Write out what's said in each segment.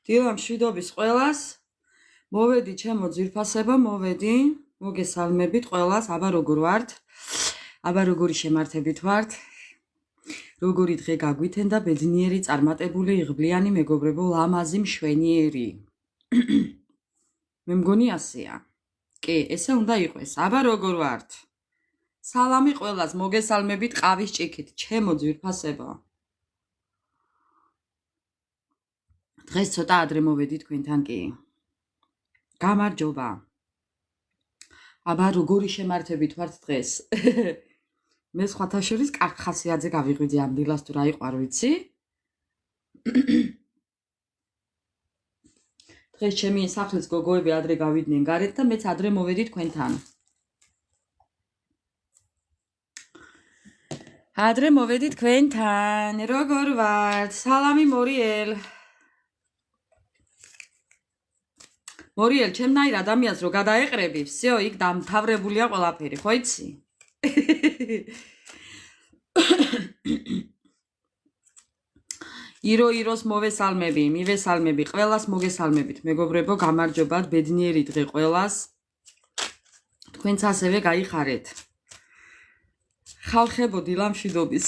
დილა მშვიდობის ყველას. მოვედი ჩემო ძვირფასებო, მოვედი. მოგესალმებით ყველას. აბა როგორ ვართ? აბა როგორი შემართებით ვართ? როგორი დღე გაგვითენდა ბედნიერი, წარმატებული, იღბლიანი, მეგობრებო, ლამაზი, მშვენიერი. მე მგონი ასეა. კი, ესე უნდა იყოს. აბა როგორ ვართ? სალამი ყველას, მოგესალმებით ყავის ჭიქით, ჩემო ძვირფასებო. დღეს ცოტა ადრე მოვედი თქვენთან კი. გამარჯობა. აბა როგორი შემართებით ვართ დღეს? მე სხვათა შორის კახასიაძე გავიღვიძე ამ დილას თუ რა იყო არ ვიცი. დღეს ჩემი სახლის გოგოები ადრე გავიდნენ გარეთ და მეც ადრე მოვედი თქვენთან. ადრე მოვედი თქვენთან. როგორ ვართ? სალამი მორიელ. მორიელ, ჩემნაირ ადამიანს რო გადაეყრები, всё, იქ დამთავრებულია ყველაფერი, ხო იცი? იროს მოვესალმები, მივესალმები, ყველას მოგესალმებით, მეგობრებო, გამარჯობათ, ბედნიერი დღე ყველას. თქვენც ასევე გაიხარეთ. ხალხებო, დილა მშვიდობის.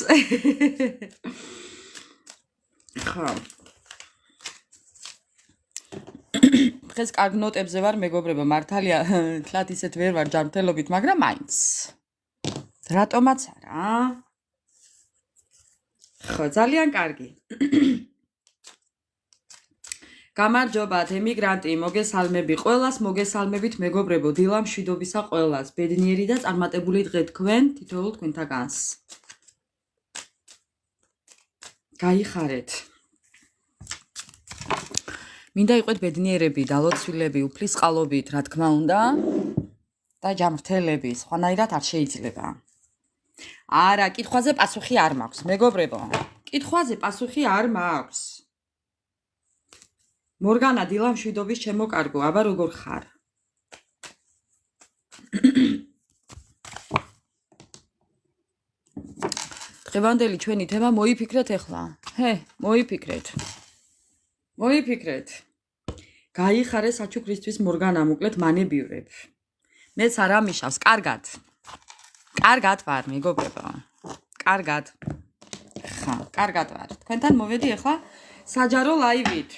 ხო. დღეს კარგ ნოტებზე ვარ, მეგობრებო, მართალია, თლათ ისეთ ვერ ვარ ჯანმრთელობით, მაგრამ მაინც. რატომაც არა? ხო, ძალიან კარგი. გამარჯობათ, ემიგრანტი, მოგესალმები ყველას, მოგესალმებით, მეგობრებო, დილა მშვიდობისა ყველას, ბედნიერი და წარმატებული დღე თქვენ, თითოეულ თქვენთაგანს. გაიხარეთ. მინდა იყოთ ბედნიერები, დალოცვილები, უფლისყალობით, რა თქმა უნდა, და ჯანმრთელები, სხვანაირად არ შეიძლება. არა, კითხვაზე პასუხი არ მაქვს, მეგობრებო. კითხვაზე პასუხი არ მაქვს. მორგანა, დილა მშვიდობის ჩემო კარგო, აბა როგორ ხარ? დღევანდელი ჩვენი თემა მოიფიქრეთ ახლა. მოიფიქრეთ. გაიხარე საჩუქრისთვის მორგანა, მოკლედ მანებივრებ. მეც არ ამიშავს, კარგად. კარგად ვარ, მეგობრებო. კარგად. ხა, კარგად ვარ. თქვენთან მოვედი ახლა საჯარო ლაივით.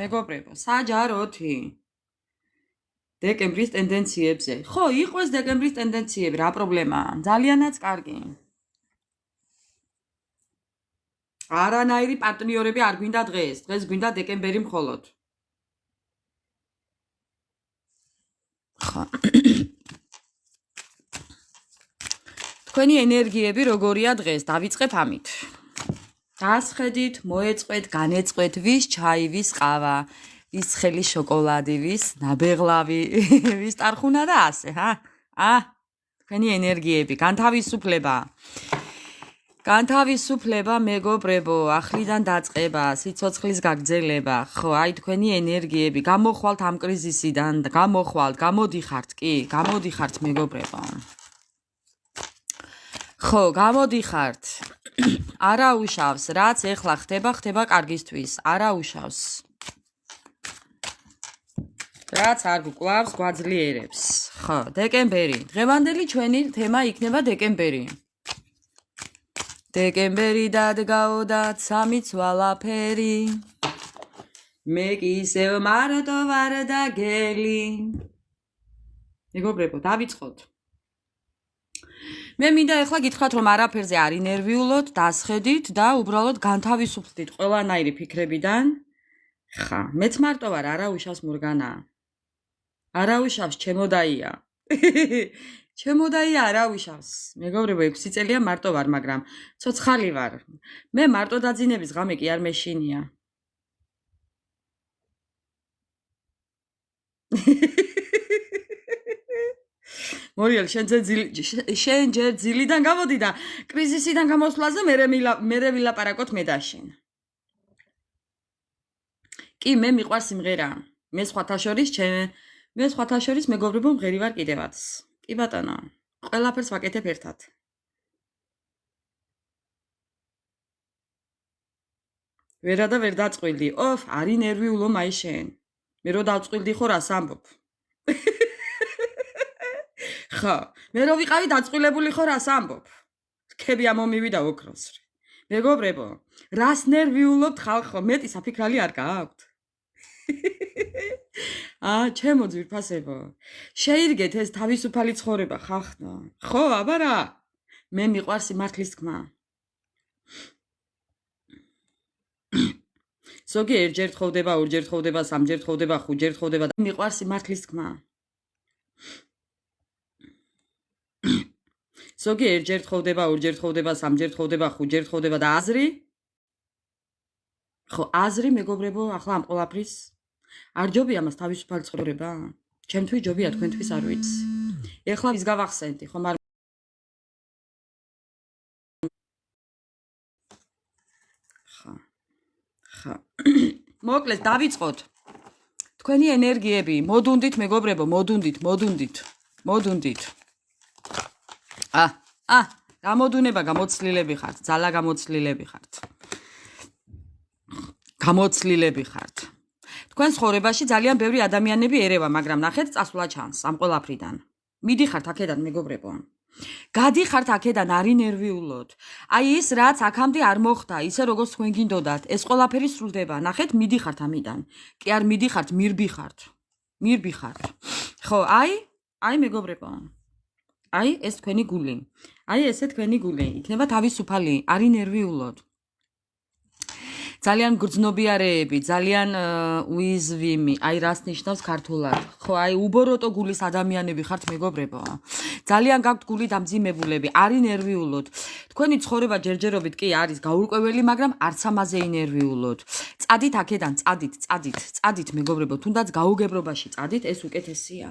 მეგობრებო, საჯაროთი. დეკემბრის ტენდენციებზე. ხო, იყოს დეკემბრის ტენდენციები, რა პრობლემაა? ძალიანაც კარგი. არანაირი პარტნიორები არ გვინდა დღეს. დღეს გვინდა დეკემბერი მხოლოდ. ხო. თქვენი ენერგიები როგორია დღეს? დავიწყებ ამით. დასხედით, მოეწყვეთ, განეწყვეთ, ვის ჩაი, ვის ყავა, ვის ცხელი შოკოლადი, ვის ნაბეღლავი, ვის ტარხუნა და ასე, თქვენი ენერგიები, განთავისუფლება, მეგობრებო, ახლიდან დაწყება, სიცოცხლის გაგრძელება, ხო, აი თქვენი ენერგიები, გამოხვალთ ამ კრიზისიდან, გამოდიხართ, კი, გამოდიხართ, მეგობრებო. ხო, გამოდიხართ. არა უშავს, რაც ეხლა ხდება კარგისთვის, არა უშავს. რაც არ გკლავს, გვაძლიერებს. ხო, დეკემბერი. დღევანდელი ჩვენი თემა იქნება დეკემბერი. დეკემბერი დადგაო და სამიც ვალაფერი. მე კი ისევ მარტო ვარ და გელი. მეგობრებო, დავიწყოთ. მე მინდა ახლა გითხრათ, რომ არაფერზე არ ინერვიულოთ, დასხედით და უბრალოდ განთავისუფლდით ყველანაირი ფიქრებიდან. ხა, მეც მარტო ვარ, არა უშავს მორგანა. არა უშავს, ჩემოდაია. ჩემოდაია არა უშავს. მეგობრებო, 6 წელია მარტო ვარ, მაგრამ ცოცხალი ვარ. მე მარტო დაძინების ღამე კი არ მეშინია. მორიელ, შენ ჯერ ძილიდან გამოდი და კრიზისიდან გამოსვლაზე მერე ვილაპარაკოთ მე და შენ. კი, მე მიყვარს სიმღერა. მე სხვათა შორის მეგობრებო მღერი ვარ კიდევაც. კი ბატონო, ყველაფერს ვაკეთებ ერთად. ვერა და ვერ დაწყვილი. ოფ, არი ნერვიულო მაი შენ. მე რო დაწყვილდი ხო რას ამბობ? ხო, მე რო ვიყავი დაწყვილებული ხო რას ამბობ? რქები ამომივიდა ოქროს. მეგობრებო, რას ნერვიულობთ ხალხო? მეტი საფიქრალი არ გააქვთ? ჩემო ძვირფასებო. შეირგეთ ეს თავისუფალი ცხოვრება ხახნო. ხო, აბა რა? მე მიყვარს სიმართლის თქმა. ზოგი ერთჯერ თხოვდება, ორჯერ თხოვდება, სამჯერ თხოვდება, ხუთჯერ თხოვდება და მიყვარს სიმართლის თქმა. ზოგი ერთჯერ თხოვდება, ორჯერ თხოვდება, სამჯერ თხოვდება, ხუთჯერ თხოვდება და აზრი? ხო, აზრი მეგობრებო, ახლა ამ ყველაფრის არ ჯობია მას თავისუფალი ცხოვრება? ჩემთვის ჯობია, თქვენთვის არ ვიცი. ეხლა ვის გავახსენდი, ხომ არ ხა. მოკლედ დავიწყოთ. თქვენი ენერგიები, მოდუნდით მეგობრებო, მოდუნდით. გამოდუნება გამოცლილები ხართ, ძალა გამოცლილები ხართ. თქვენ ცხოვრებაში ძალიან ბევრი ადამიანები ერევა, მაგრამ ნახეთ, წასვლა ჩანს ამ ყველაფრიდან. მიდიხართ აქედან მეგობრებო. გადიხართ აქედან არი ნერვიულოთ. აი ის რაც აქამდე არ მოხდა, ისე როგორც თქვენ გინდოდათ, ეს ყველაფერი სრულდება. ნახეთ, მიდიხართ ამიდან. კი არ მიდიხართ, მირბიხართ. ხო, აი მეგობრებო. აი ეს თქვენი გული. აი ესე თქვენი გული. იქნება თავისუფალი, არი ნერვიულოთ. ძალიან გრძნობიარეები, ძალიან უიზვიმი, აი რას ნიშნავს ქართულად. ხო, აი უბოროტო გულის ადამიანები ხართ მეგობრებო. ძალიან გაქვთ გული დამძიმებულები, არი ნერვიულოთ. თქვენი ცხოვრება ჯერჯერობით კი არის გაურკვეველი, მაგრამ არც ამაზე ინერვიულოთ. წადით აქედან, წადით მეგობრებო, თუნდაც გაუგებრობაში წადით, ეს უკეთესია.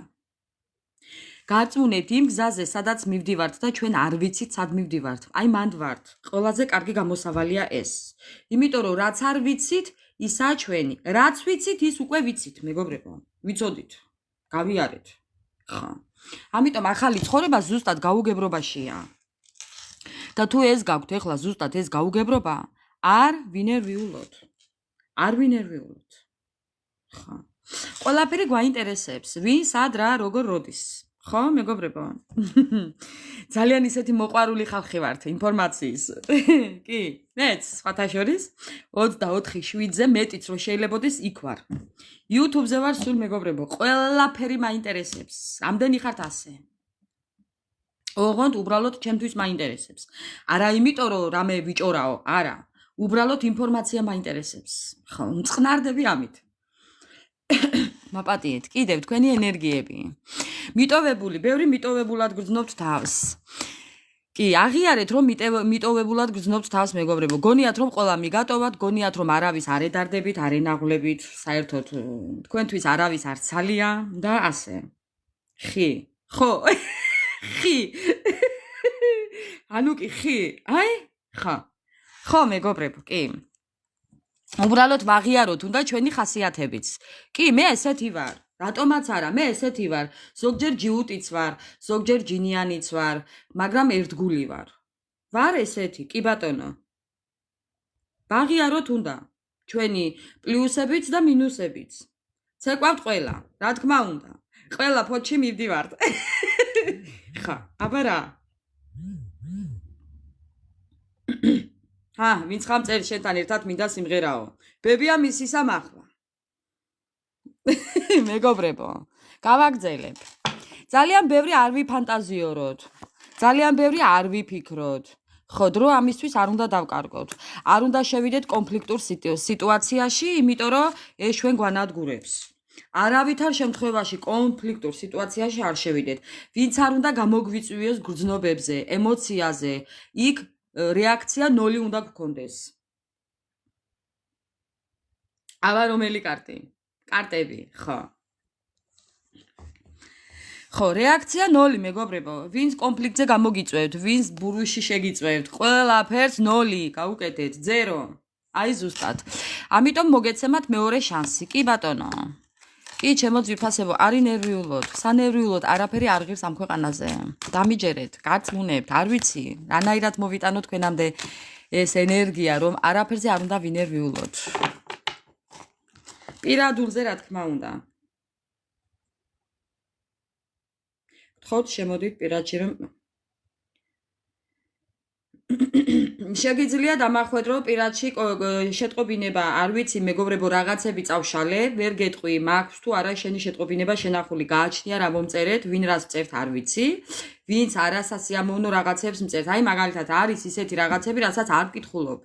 გარწმუნებთ იმ გზაზე, სადაც მივდივართ და ჩვენ არ ვიცით, სად მივდივართ. აი მანდ ვართ. ყველაზე კარგი გამოსავალია ეს. იმიტომ რომ რაც არ ვიცით, ისაა ჩვენი. რაც ვიცით, ის უკვე ვიცით, მეგობრებო. ვიცოდით. გავიარეთ. ხო. ამიტომ ახალი ცხოვრება ზუსტად გაუგებრობაშია. და თუ ეს გაქვთ, ეხლა ზუსტად ეს გაუგებრობა, არ ვინერვიულოთ. ხო. ყველაფერი გვაინტერესებს. ვინ, სად, რა, როგორ, როდის. ხო, მეგობრებო? ძალიან ისეთი მოყვარული ხალხი ვართ ინფორმაციის. კი, მეც სხვათა შორის 24/7-ზე მეტიც რო შეიძლებოდეს იქ ვარ. YouTube-ზე ვარ სულ მეგობრებო, ყველაფერი მაინტერესებს. ამდენი ხართ ასე. ოღონდ უბრალოდ ჩემთვის მაინტერესებს. არა იმიტომ რომ რამე ვიჭორაო, არა. უბრალოდ ინფორმაცია მაინტერესებს. ხო, მწყნარდები ამით. მაპატიეთ, კიდევ თქვენი ენერგიები. ბევრი მიტოვებულად გრძნობთ თავს. კი, აღიარეთ რომ მიტოვებულად გრძნობთ თავს მეგობრებო. გონიათ რომ ყველა მიგატოვათ, გონიათ რომ არავის არ ედარდებით, არ ენაღვლებით, საერთოდ თქვენთვის არავის არ ცალია და ასე. ხი. ხო. ხი. ანუ კი ხი. აი? ხა. ხო მეგობრებო, კი. უბრალოდ ვაღიაროთ უნდა ჩვენი ხასიათებიც. კი, მე ესეთი ვარ. რატომაც არა, მე ესეთი ვარ. ზოგჯერ ჯიუტიც ვარ, ზოგჯერ ჯინიანიც ვარ, მაგრამ ერთგული ვარ. ვარ ესეთი, კი ბატონო. ვაღიაროთ უნდა ჩვენი პლუსებიც და მინუსებიც. ცეკვავთ ყველა, რა თქმა უნდა. ყველა ფოთში მივდივართ. ხა, აბა რა. ვინც ხამ წერს შენთან ერთად მინდა სიმღერაო. ბებია მისისა მახლა. მეგობრებო, გავაგრძელებ. ძალიან ბევრი არ ვიფანტაზიოროთ. ძალიან ბევრი არ ვიფიქროთ. ხო, დრო ამისთვის არ უნდა დავკარგოთ. არ უნდა შევიდეთ კონფლიქტურ სიტუაციაში, იმიტომ რომ ეს ჩვენ გვანადგურებს. არავითარ შემთხვევაში კონფლიქტურ სიტუაციაში არ შევიდეთ. ვინც არ უნდა გამოგვიწვიოს გრძნობებზე, ემოციაზე, იქ რეაქცია 0 უნდა გქონდეს. აბა რომელი კარტი? კარტები, ხო. ხო, რეაქცია 0 მეგობრებო. ვინც კონფლიქტზე გამოგიწვევთ, ვინც ბურვიში შეგიწვევთ, ყველაფერს 0 გაუკეთეთ, 0. აი ზუსტად. ამიტომ მოგეცემათ მეორე შანსი, კი ბატონო. კი, ჩემო ძვირფასებო, არი ნერვიულოთ, სანერვიულოთ, არაფერი არ ღირს ამ ქვეყანაზე. დამიჯერეთ, გაწმუნებთ, არ ვიცი, რანაირად მოვიტანო თქვენამდე ეს ენერგია, რომ არაფერზე არ უნდა ვინერვიულოთ. პირადულზე რა თქმა უნდა. გთხოვთ შემოდით პირადში რომ შეგიძლია დამახვედრო პირადში შეტყობინება, არ ვიცი, მეგობრებო, რაღაცები წავშალე, ვერ გეტყვი, მაქვს თუ არა შენი შეტყობინება შენახული, გააჩნია რა მომწერეთ, ვინ რას წერთ, არ ვიცი, ვინც არასასიამოვნო რაღაცებს მწერთ. აი, მაგალითად, არის ისეთი რაღაცები, რასაც არ ვკითხულობ.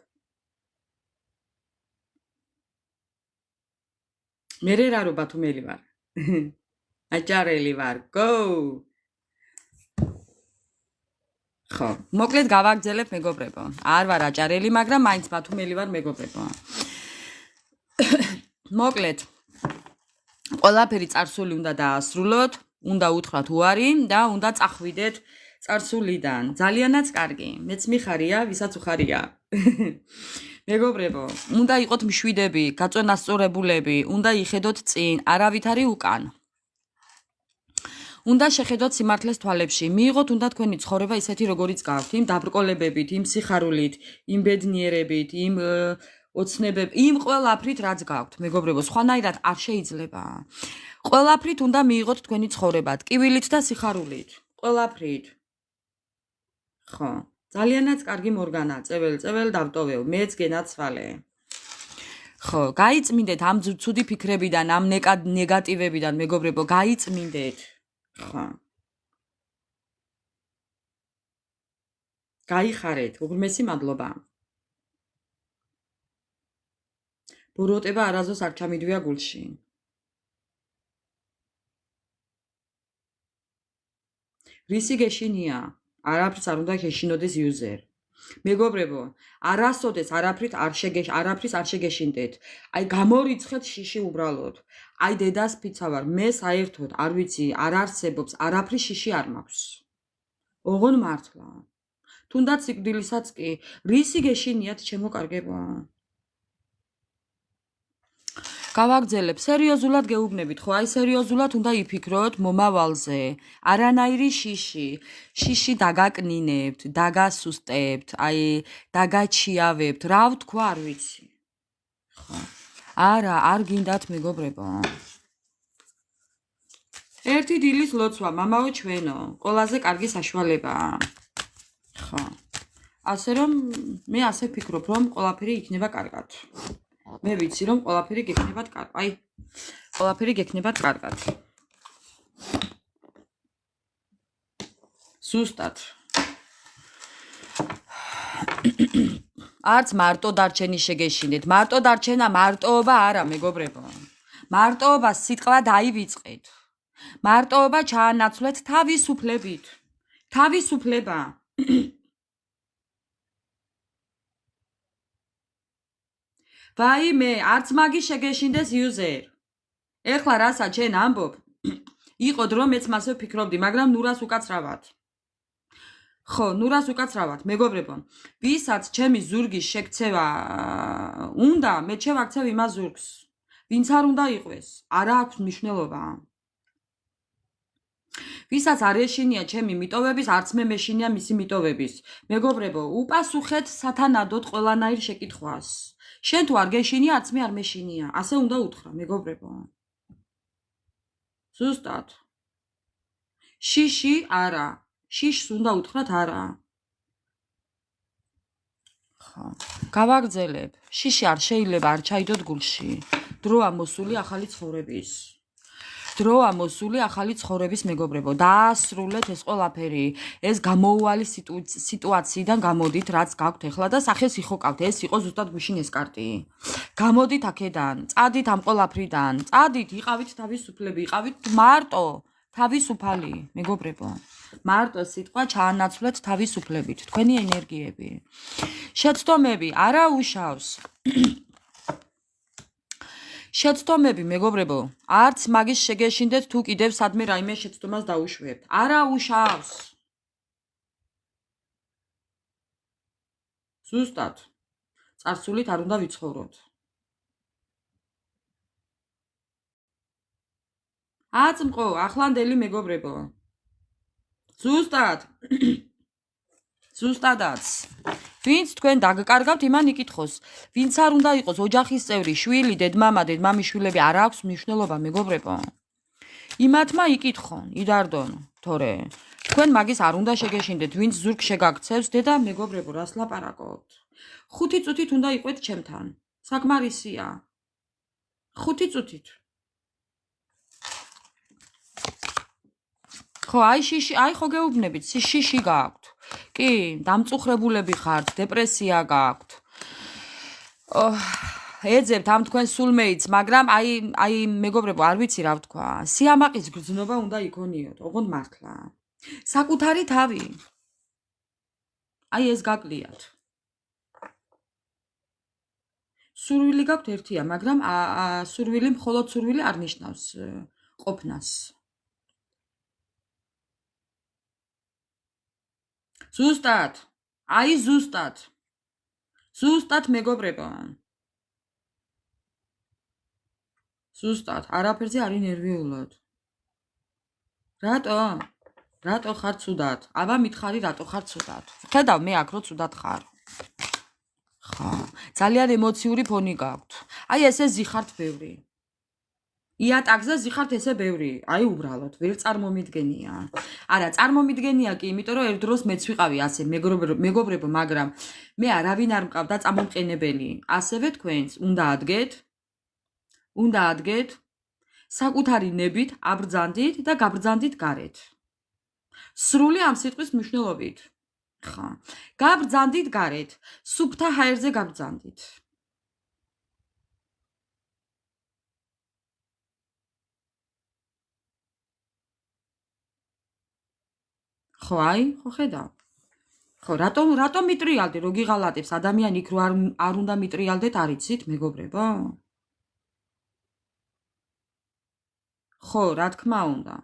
მე რა რო ბათუმელი ვარ. აჭარელი ვარ. Go! ხო, მოკლედ გავაგრძელებ მეგობრებო. არ ვარ აჭარელი, მაგრამ მაინც ბათუმელი ვარ მეგობრებო. მოკლედ ყველაფერი წარსული უნდა დაასრულოთ, უნდა უთხრათ უარი და უნდა წახვიდეთ წარსულიდან. ძალიანაც კარგი. მეც მიხარია, ვისაც უხარია. მეგობრებო, უნდა იყოთ მშვიდები, გაწონასწორებულები, უნდა იხედოთ წინ, არავითარი უკან. უნდა შეხედოთ სიმართლეს თვალებში, მიიღოთ უნდა თქვენი ცხოვრება ისეთი როგორიც გაქვთ, იმ დაბრკოლებებით, იმ სიხარულით, იმ ბედნიერებით, იმ ოცნებებით, იმ ყველაფრით რაც გაქვთ, მეგობრებო, სხვანაირად არ შეიძლება. ყველაფრით უნდა მიიღოთ თქვენი ცხოვრება, ტკივილით და სიხარულით, ყველაფრით. ხო, ძალიანაც კარგი მორგანა, წეվել დავტოვებ, მეც გენაცვალე. ხო, გაიწმინდეთ ამ ცუდი ფიქრებიდან, ამ ნეგატივებიდან, მეგობრებო, გაიწმინდეთ. ხო. გაიხარეთ, უღრმესი მადლობა. ბოროტება არაზოს არ ჩამიდვია გულში. რისი გეშინია? არაფრიც არ უნდა შეშინოდეს იუზერ. მეგობრებო, არასოდეს არაფრით არ შეგეშინდეთ. აი გამორიცხეთ შიში უბრალოდ. აი დედას ფიცა ვარ, მე საერთოდ არ ვიცი, არ არსებობს, არაფრის შიში არ მაქვს. ოღონ მართლა. თუნდაც სიკვდილისაც კი, რისი გეშინიათ ჩემო კარგებო? გავაგრძელებ, სერიოზულად გეუბნებით, ხო, აი სერიოზულად უნდა იფიქროთ მომავალზე. არანაირი შიში დაგაკნინებთ, დაგასუსტებთ, აი დაგაჩიავებთ, რა ვთქვა, არ ვიცი. ხო. არა, არ გინდათ მეგობრებო. ერთი დილის ლოცვა, მამაო ჩვენო, ყველაზე კარგი საშუალებაა. ხო. ასე რომ მე ასე ვფიქრობ, რომ ყველაფერი იქნება კარგად. მე ვიცი რომ ყველაფერი გექნებათ კარგად. აი, ყველაფერი გექნებათ კარგად. ზუსტად. არც მარტო დარჩენი შეგეშინდეთ. მარტო დარჩენა მარტოობა არა, მეგობრებო. მარტოობა სიტყვა დაივიწყეთ. მარტოობა ჩაანაცვლეთ თავისუფლებით. თავისუფლება. ვაიმე, არც მაგი შეგეშინდეს იუზერ. ეხლა რასა ჩენ ამბობ? იყო დრო მეც მასე ვფიქრობდი, მაგრამ ნურას უკაცრავად. ხო, ნურას უკაცრავად, მეგობრებო. ვისაც ჩემი ზურგის შეგცევა უნდა, მე შევაქცევ იმას ზურგს. ვინც არ უნდა იყვეს, არა აქვს მნიშვნელობა. ვისაც არ ეშინია ჩემი მიტოვების, არც მე მეშინია მისი მიტოვების. მეგობრებო, უპასუხეთ სათანადოდ ყველანაირ შეკითხვას. შენ თუ არ გეშინია, არც მე არ მეშინია. ასე უნდა უთხრა, მეგობრებო. ზუსტად. შიში არა. შიშს უნდა უთხრათ არა. ხო. გავაგრძელებ. შიში არ შეიძლება არ ჩაიდოთ გულში. დროა მოსული ახალი ცხოვრების. დროა მოსული ახალი ცხოვრების მეგობრებო. დაასრულეთ ეს ყველაფერი. ეს გამოუვალი სიტუაციიდან გამოდით, რაც გაქვთ ახლა და სახეს იხოკავთ. ეს იყო ზუსტად გუშინ ეს კარტი. გამოდით აქედან, წადით ამ ყველაფრიდან. წადით, იყავით თავისუფლები, იყავით მარტო, თავისუფალი, მეგობრებო. მარტო სიტყვა ჩაანაცვლეთ თავისუფლებით, თქვენი ენერგიები. შეცდომები არა უშავს. შეცდომები, მეგობრებო, არც მაგის შეგეშინდეთ თუ კიდევ სადმე რაიმე შეცდომას დაუშვებთ. არა უშავს. ზუსტად. წარსულით არ უნდა ვიცხოვროთ. აწმყო, ახლანდელი მეგობრებო. ზუსტად. ზუსტადაც. ვინც თქვენ დაგკარგავთ, იმან იკითხოს. ვინც არ უნდა იყოს ოჯახის წევრი, შვილი, დედმამა, დედმამიშვილები არ აქვს მნიშვნელობა, მეგობრებო. იმათმა იკითხონ, იდარდონ, თორე თქვენ მაგის არ უნდა შეგეშინდეთ, ვინც ზურგ შეგაქცევს, დედა მეგობრებო, რას ლაპარაკობთ? 5 წუთით უნდა იყვეთ ჩემთან. საკმარისია. 5 წუთით. ხო, აი ხო გეუბნებით, შიში გააქვთ. კი, დამწუხრებულები ხართ, დეპრესია გააქვთ. ეძებთ ამ თქვენ სულმეიტს, მაგრამ აი მეგობრებო, არ ვიცი რა ვთქვა. სიამაყის გრძნობა უნდა იქონიოთ, ოღონდ მართლა. საკუთარი თავი. აი ეს გაკლიათ. სურვილი გაქვთ ერთია, მაგრამ სურვილი მხოლოდ სურვილი არ ნიშნავს ყოფნას. ზუსტად. აი ზუსტად. ზუსტად მეგობრებო. ზუსტად, არაფერზე არ ინერვიულოთ. რატო? რატო ხარ ცუდად? აბა მითხარი რატო ხარ ცუდად? ხედავ მე აქ რო ცუდად ხარ. ხა, ძალიან ემოციური ფონი გაქვთ. აი ესე ზიხართ ბევრი. იატაკზე ზიხართ ესე ბევრი. აი უბრალოდ, ვერ წარმომიდგენია. არა, წარმომიდგენია კი, იმიტომ რომ ერთდროს მეც ვიყავი ასე მეგობრებო, მაგრამ მე არავინ არ მყავდა წამომყენებელი. ასევე თქვენს უნდა ადგეთ საკუთარი ნებით, აბრძანდით და გაბრძანდით გარეთ. სრული ამ სიტყვის მნიშვნელობით. ხა, გაბრძანდით გარეთ, სუფთა ჰაერზე გაბრძანდით. ხო, აი, ხო ხედავ. ხო, რატომ მიტრიალდე, რო გიღალატებს ადამიანი იქ რო არ უნდა მიტრიალდეთ, არიცით, მეგობრებო? ხო, რა თქმა უნდა.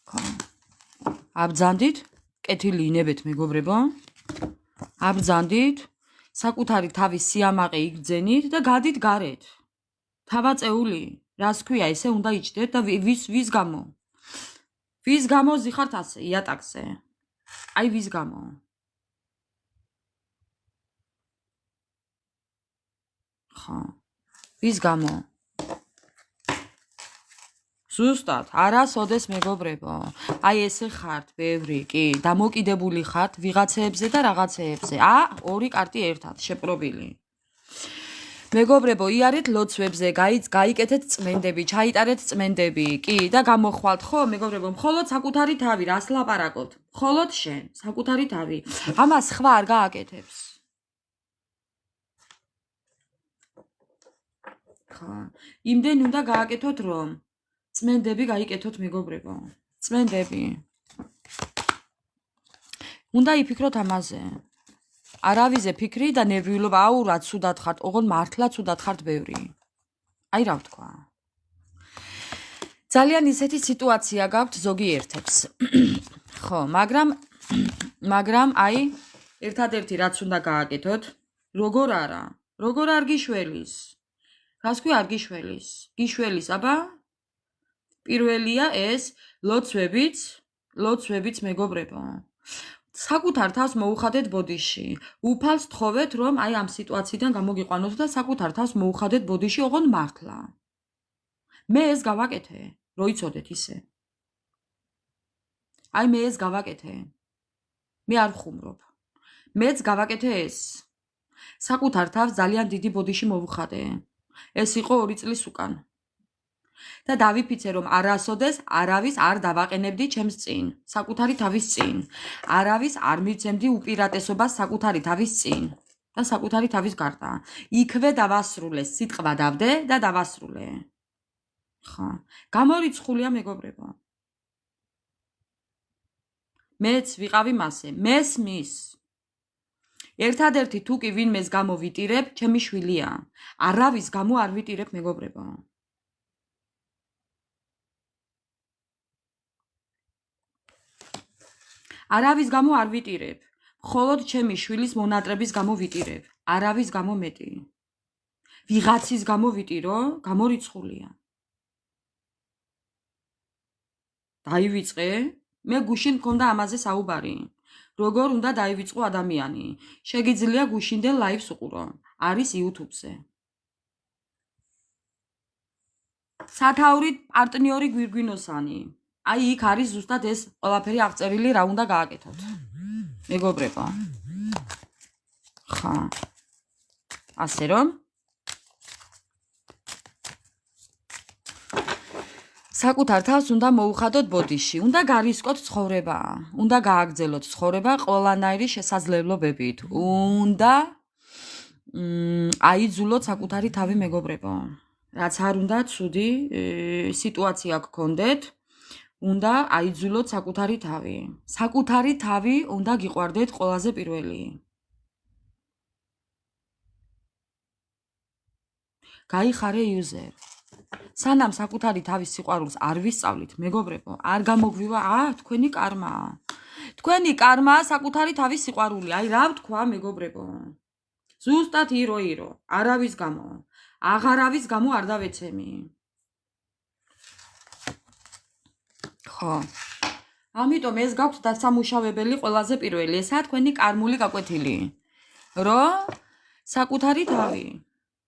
ხო. აბრძანდით, კეთილი ინებეთ, მეგობრებო. აბრძანდით, საკუთარი თავის სიამაყე იგრძენით და გადით გარეთ. თავაწეული, რას ქვია, ესე უნდა იჭდეთ და ვის გამო? ვის გამო ზიხართ ასე იატაკზე? აი ვის გამო? ხო. ვის გამო? ზუსტად, არასოდეს მეგობრებო. აი ესე ხართ, ბევრი, კი, დამოკიდებული ხართ ვიღაცეებზე და რაღაცეებზე. ორი კარტი ერთად, შეპრობილი. მეგობრებო, იარეთ ლოცვებზე, გაიკეთეთ წმენდები, ჩაიტარეთ წმენდები, კი, და გამოხვალთ, ხო, მეგობრებო, მხოლოდ საკუთარი თავი, რას ლაპარაკობთ? მხოლოდ შენ, საკუთარი თავი. ამას სხვა არ გააკეთებს. ხო, იმდენ უნდა გააკეთოთ, რომ წმენდები გაიკეთოთ, მეგობრებო. წმენდები. უნდა იფიქროთ ამაზე. არავიზე ფიქრი და ნერვიულობა, რა ცუდად ხართ, ოღონდ მართლა ცუდად ხართ ბევრი. აი რა ვთქვა. ძალიან ისეთი სიტუაცია გაქვთ ზოგიერთებს. ხო, მაგრამ აი ერთადერთი რაც უნდა გააკეთოთ, როგორ არ გიშველის. რას ქვია არ გიშველის? გიშველის, აბა? პირველია ეს ლოცვებიც მეგობრებო. საკუთარ თავს მოუხადეთ ბოდიში. უფალს თხოვეთ, რომ აი ამ სიტუაციიდან გამოგიყვანოთ და საკუთარ თავს მოუხადეთ ბოდიში, ოღონდ მართლა. მე ეს გავაკეთე, რო იცოდეთ ისე. აი მე ეს გავაკეთე. მე არ ხუმრობ. მეც გავაკეთე ეს. საკუთარ თავს ძალიან დიდი ბოდიში მოვუხადე. ეს იყო 2 წლის უკან. და დავიფიცე, რომ არასოდეს არავის არ დავაყენებდი ჩემს წინ, საკუთარი თავის წინ. არავის არ მიცემდი უპირატესობას საკუთარი თავის წინ და საკუთარი თავის გარდა. იქვე დავასრულე, სიტყვა დავდე და დავასრულე. ხო, გამორიცხულია მეგობრებო. მეც ვიყავი მასე, მესმის. ერთადერთი თუ კი ვინმეს გამო ვიტირებ, ჩემი შვილია. არავის გამო არ ვიტირებ, მეგობრებო. არავის გამო არ ვიტირებ. მხოლოდ ჩემი შვილის მონატრების გამო ვიტირებ. არავის გამო მეტი. ვიღაცის გამო ვიტირო, გამორიცხულია. დაივიწყე, მე გუშინ მქონდა ამაზე საუბარი. როგორ უნდა დაივიწყო ადამიანი? შეგიძლია გუშინდელ ლაივს უყურო. არის YouTube-ზე. სათაურით პარტნიორი გვირგვინოსანი. აი იქ არის ზუსტად ეს ყველაფერი აღწერილი რა უნდა გააკეთოთ. მეგობრებო. ხა. ასე რომ საკუთარ თავს უნდა მოუხადოთ ბოდიში, უნდა გარისკოთ ცხოვრება, უნდა გააგრძელოთ ცხოვრება ყველანაირი შესაძლებლობებით, უნდა აიძულოთ საკუთარი თავი მეგობრებო. რაც არ უნდა ცუდი სიტუაცია გქონდეთ, უნდა აიძულოთ საკუთარი თავი. საკუთარი თავი უნდა გიყვარდეთ ყველაზე პირველი. გაიხარე იუზერ. სანამ საკუთარი თავის სიყვარულს არ ვისწავლით, მეგობრებო, არ გამოგვივა, თქვენი კარმა. თქვენი კარმა საკუთარი თავის სიყვარული. აი რა ვთქვა, მეგობრებო? ზუსტად ირო, არავის გამო. აღარავის გამო არ დავეცემი. ხო. ამიტომ ეს გაქვთ დასამუშავებელი ყველაზე პირველი, ესაა თქვენი კარმული გაკვეთილი. რომ საკუთარი თავი,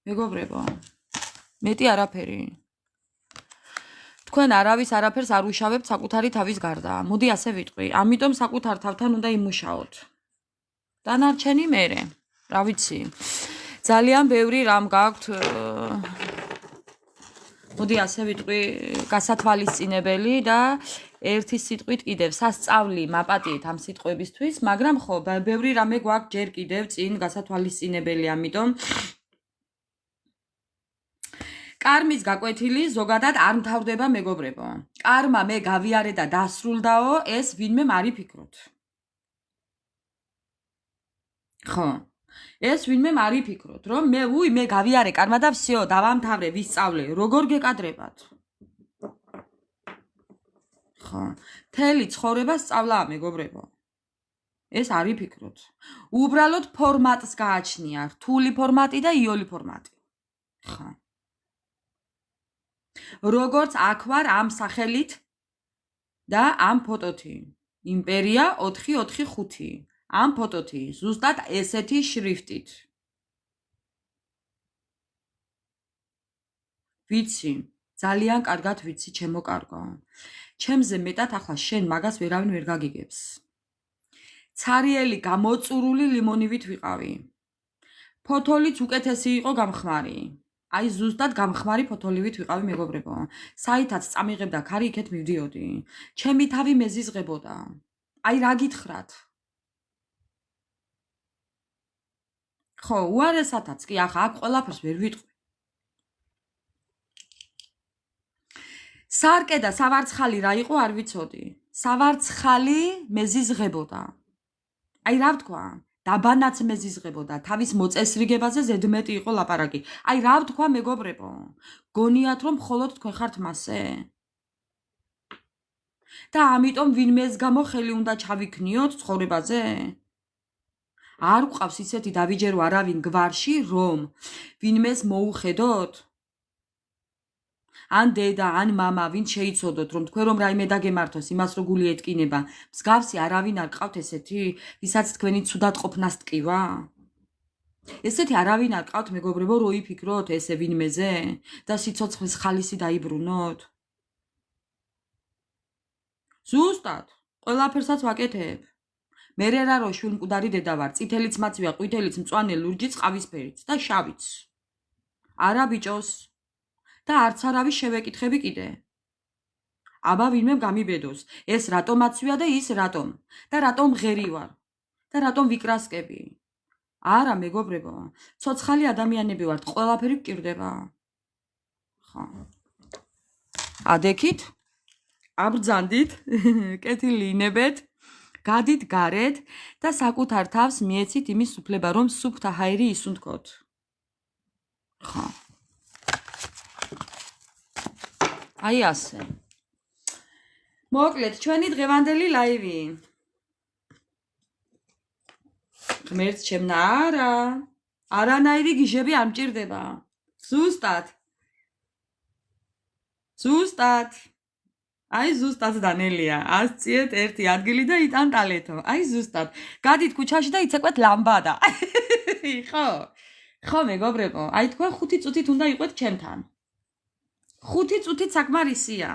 მეგობრებო. მეტი არაფერი. თქვენ არავის არაფერს არ უშავებთ საკუთარი თავის გარდა. მოდი ასე ვიტყვი. ამიტომ საკუთარ თავთან უნდა იმუშაოთ. დანარჩენი მერე. რა ვიცი. ძალიან ბევრი რამ გაქვთ. მოდი ასე ვიტყვი, გასათვალისწინებელი და ერთი სიტყვით კიდევ სასწავლი მაპატიეთ ამ სიტყვებისთვის, მაგრამ ხო, ბევრი რამე გვაქვს ჯერ კიდევ წინ გასათვალისწინებელი, ამიტომ კარმის გაკვეთილი ზოგადად არ მთავრდება მეგობრებო. კარმა მე გავიარე და დასრულდაო, ეს ვინმე არ იფიქროთ. ხო. ეს ვინმე არ იფიქროთ, რომ მე გავიარე კარმა და всё, დავამთავრე, ვისწავლე, როგორ გეკადრებათ. ხო. მთელი ცხოვრება სწავლაა მეგობრებო. ეს არ იფიქროთ. უბრალოდ ფორმატს გააჩნია, რთული ფორმატი და იული ფორმატი. ხო. როგორც აქ ვარ ამ სახელით და ამ ფოტოთი. იმპერია 445. ამ ფოტოთი, ზუსტად ესეთი შრიფტით. ვიცი, ძალიან კარგად ვიცი, ჩემო კარგო. ჩემზე მეტად ახლა შენ მაგას ვერავინ ვერ გაგიგებს. ცარიელი გამოწურული ლიმონივით ვიყავი. ფოთოლიც უკეთესი იყო გამხმარი. აი ზუსტად გამხმარი ფოთოლივით ვიყავი მეგობრებო. საითაც წამიღებდა ქარი, იქეთ მივდიოდი. ჩემი თავი მეზიზღებოდა. აი რა გითხრათ? ხო, უარესათაც კი ახლა აქ ყველაფერს ვერ ვიტყვი. სარკე და სავარცხალი რა იყო არ ვიცოდი. სავარცხალი მეზიზღებოდა. აი რა ვთქვა? დაბანაც მეზიზღებოდა, თავის მოწესრიგებაზე ზედმეტი იყო ლაპარაკი. აი რა ვთქვა მეგობრებო? გონიათ რომ მხოლოდ თქვენ ხართ მასე? და ამიტომ ვინმეს გამო ხელი უნდა ჩავიქნიოთ ცხოვრებაზე? არ გვყავს ისეთი დავიჯერო არავინ გვარში, რომ ვინმეს მოუხედოთ? ან დედა, ან მამა, ვინ შეიცოდოთ, რომ თქვენ რომ რაიმე დაგემართოს, იმას რო გული ეტკინება, მსგავსი არავინ არ ყავთ ესეთი, ვისაც თქვენი ცუდად ყოფნას ტკივა? ესეთი არავინ არ ყავთ მეგობრებო, რო იფიქროთ ესე ვინმეზე და სიცოცხლის ხალისი დაიბრუნოთ? ზუსტად, ყველაფერსაც ვაკეთებ. მერე რა რო შვილმკვდარი დედა ვარ, წითელიც მაცვია, ყვითელიც, მწვანე, ლურჯიც, ყავისფერიც და შავიც. არა ბიჭოს და არც არავის შევეკითხები კიდე. აბა ვინმე გამიბედოს, ეს რატომ აცვია და ის რატომ? და რატომ ღერი ვარ? და რატომ ვიკრასკები? არა მეგობრებო, ცოცხალი ადამიანები ვართ, ყველაფერი გვკირდება. ხო. ადექით, აბრძანდით, კეთილი ინებეთ, გადით გარეთ და საკუთარ თავს მიეცით იმის უფლება, რომ სუფთა ჰაერი ისუნთქოთ. ხო. აი ასე. მოკლედ, ჩვენი დღევანდელი ლაივი. ღმერთს ჩემნა არა. არანაირი გიჟები არ მჭირდება. ზუსტად. აი ზუსტად დანელია, ასწიეთ ერთი ადგილი და იტანტალეთო. აი ზუსტად. გადით ქუჩაში და იცეკვეთ ლამბადა. ხო? ხო მეგობრებო, აი თქვენ 5 წუთით უნდა იყვეთ ჩემთან. 5 წუთით საკმარისია.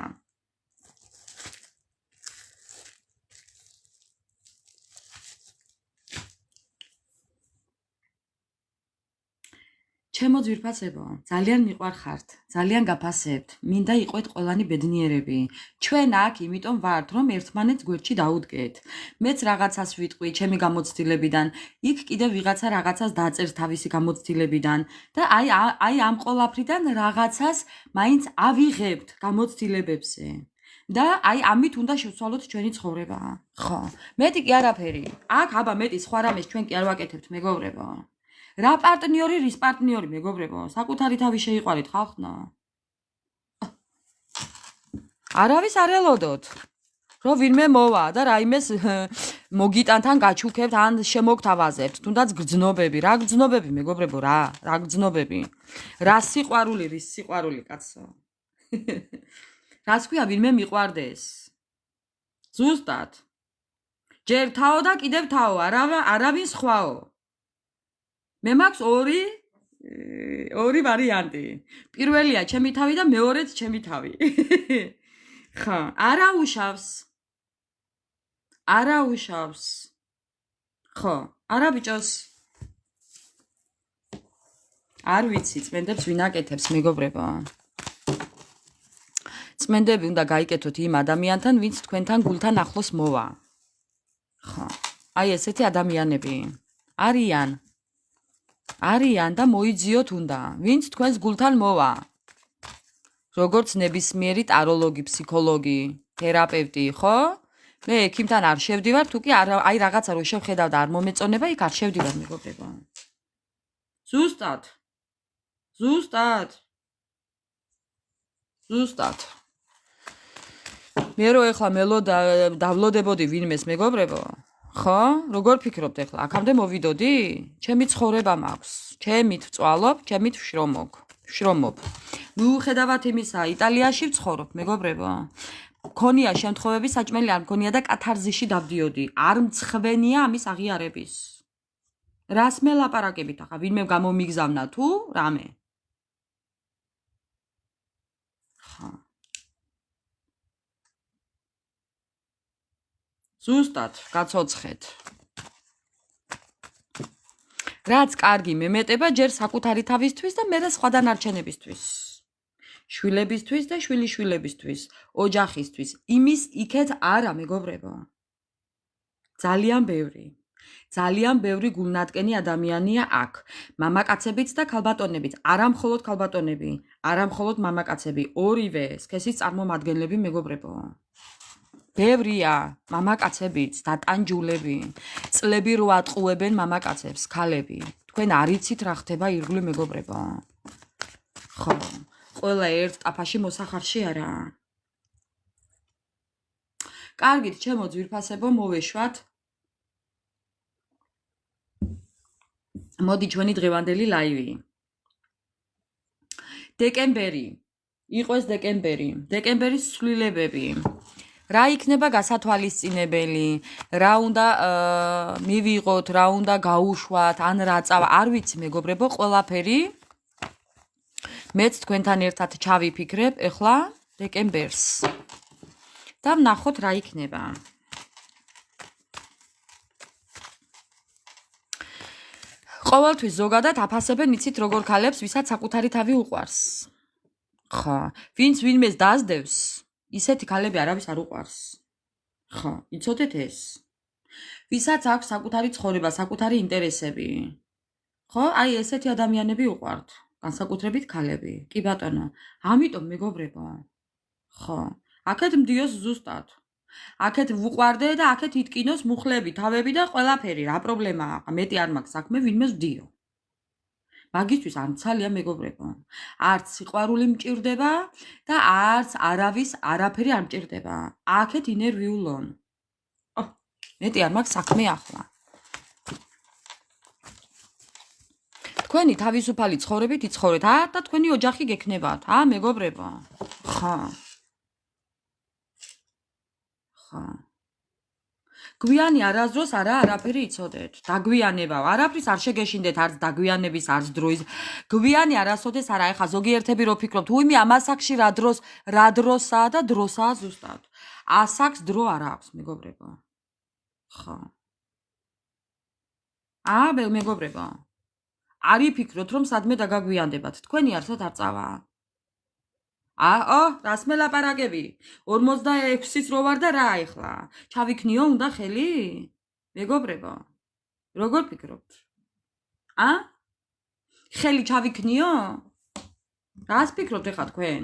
ჩემო ძვირფასებო, ძალიან მიყვარხართ, ძალიან გაფასებთ. მინდა იყვეთ ყველანი ბედნიერები. ჩვენ აქ იმიტომ ვართ, რომ ერთმანეთს გვერდში დაუდგეთ. მეც რაღაცას ვიტყვი ჩემი გამოცდილებიდან, იქ კიდევ ვიღაცა რაღაცას დაწერს თავისი გამოცდილებიდან და აი ამ ყოლაფრიდან რაღაცას მაინც ავიღებთ გამოცდილებებზე. და აი ამით უნდა შევცვალოთ ჩვენი ცხოვრება. ხო, მეტი კი არაფერი. აქ აბა მეტი სხვა რამეს ჩვენ კი არ ვაკეთებთ, მეგობრებო. რა პარტნიორი, რის პარტნიორი, მეგობრებო? საკუთარი თავი შეიყვარეთ ხალხნა. არავის არ ელოდოთ. რომ ვინმე მოვა და რაიმეს მოგიტანთან გაჩუქებთ, ან შემოგთავაზებთ, თუნდაც გრძნობები, რა გრძნობები, მეგობრებო, რა გრძნობები? რა სიყვარული, რის სიყვარული, კაცო? რას ქვია ვინმე მიყვარდეს? ზუსტად. ჯერ თაო და კიდევ თაო, არავინ სხვაო. მე მაქვს ორი ვარიანტი. პირველია ჩემი თავი და მეორეც ჩემი თავი. ხა, არა უშავს. ხო, არა ბიჭოს. არ ვიცი, წმენდებს ვინ აკეთებს, მეგობრებო. წმენდები უნდა გაიკეთოთ იმ ადამიანთან, ვინც თქვენთან გულთან ახლოს მოვა. ხო, აი ესეთი ადამიანები არიან და მოიძიოთ უნდა, ვინც თქვენს გულთან მოვა. როგორც ნებისმიერი ტაროლოგი, ფსიქოლოგი, თერაპევტი, ხო? მე ექიმთან არ შევდივარ, თუ კი აი რაღაცა რო შევხედავ და არ მომეწონება, იქ არ შევდივარ, მეგობრებო. ზუსტად. მე რო ეხლა დავლოდებოდი ვინმეს, მეგობრებო, ხო? როგორ ფიქრობთ ეხლა? აქამდე მოვიდოდი? ჩემი ცხოვრება მაქვს. ჩემით ვწვალობ, ჩემით ვშრომობ. მიუხედავად იმისა, იტალიაში ვცხოვრობ, მეგობრებო. მქონია შემთხვევები, საჭმელი არ მქონია და კათარზიში დავდიოდი. არ მცხვენია ამის აღიარების. რას მე ლაპარაკებით ახლა? ვინმე გამომიგზავნა თუ რამე? ხა. ზუსტად, გაცოცხეთ. რაც კარგი მემეტება ჯერ საკუთარი თავისთვის და მერე სხვა დანარჩენებისთვის. შვილებისთვის და შვილიშვილებისთვის, ოჯახისთვის. იმის იქეთ არა, მეგობრებო. ძალიან ბევრი გულნატკენი ადამიანია აქ. მამაკაცებიც და ქალბატონებიც, არა მხოლოდ ქალბატონები, არა მხოლოდ მამაკაცები, ორივე სქესის წარმომადგენლები, მეგობრებო. ბევრია მამაკაცებიც დატანჯულები, წლები რო ატყუებენ მამაკაცებს, ქალები. თქვენ არ იცით რა ხდება ირგვლივ, მეგობრებო. ხო, ყველა ერთ ტაფაში მოსახარში არა. კარგით, ჩემო ძვირფასებო, მოვეშვათ. მოდი ჩვენი დღევანდელი ლაივი. დეკემბერი. იყოს დეკემბერი. დეკემბერის ცვლილებები. რა იქნება გასათვალისწინებელი, რა უნდა მივიღოთ, რა უნდა გაუშვათ, ან რა წავა, არ ვიცი, მეგობრებო, ყველაფერი. მეც თქვენთან ერთად ჩავიფიქრებ ეხლა დეკემბერს. და ვნახოთ რა იქნება. ყოველთვის ზოგადად აფასებენ იცით როგორ ქალებს, ვისაც საკუთარი თავი უყვარს. ხო, ვინც ვინმეს დაასდევს, ისეთი ქალები არავის არ უყვარს. ხო, იცოდეთ ეს? ვისაც აქვს საკუთარი ცხოვრება, საკუთარი ინტერესები. ხო, აი ესეთი ადამიანები უყვართ, განსაკუთრებით ქალები. კი ბატონო, ამიტომ მეგობრებო. ხო, აქეთ მდიოს ზუსტად. აქეთ ვუყვარდე და აქეთ იტკინოს მუხლები, თავები და ყველაფერი. რა პრობლემაა? მეტი არ მაქვს საქმე, ვინმეს ვდიო. მაგისთვის არ მცალია, მეგობრებო. არც სიყვარული მჭირდება და არც არავის არაფერი არ მჭირდება. აქეთ ინერვიულონ. მეტი არ მაქვს საქმე ახლა. თქვენი თავისუფალი ცხოვრებით იცხოვრეთ, და თქვენი ოჯახი გექნებათ, მეგობრებო. ხა. გვიანი არასდროს არაფერი იცოდეთ. დაგვიანებავ. არაფრის არ შეგეშინდეთ, არც დაგვიანების, არც დროის. გვიანი არასოდეს არა. ეხა ზოგიერთები რო ფიქრობთ, უიმე ამასაკში რა დროსაა და დროსაა ზუსტად. ასაკს დრო არ აქვს, მეგობრებო. ხო. მეგობრებო. არ იფიქროთ, რომ სადმე დაგაგვიანდებათ. თქვენი არსად არ წავა. რას მელაპარაკები? 46-ის რო ვარ და რა ეხლა? ჩავიქნიო უნდა ხელი? მეგობრებო. როგორ ფიქრობთ? ხელი ჩავიქნიო? რას ფიქრობთ ეხლა თქვენ?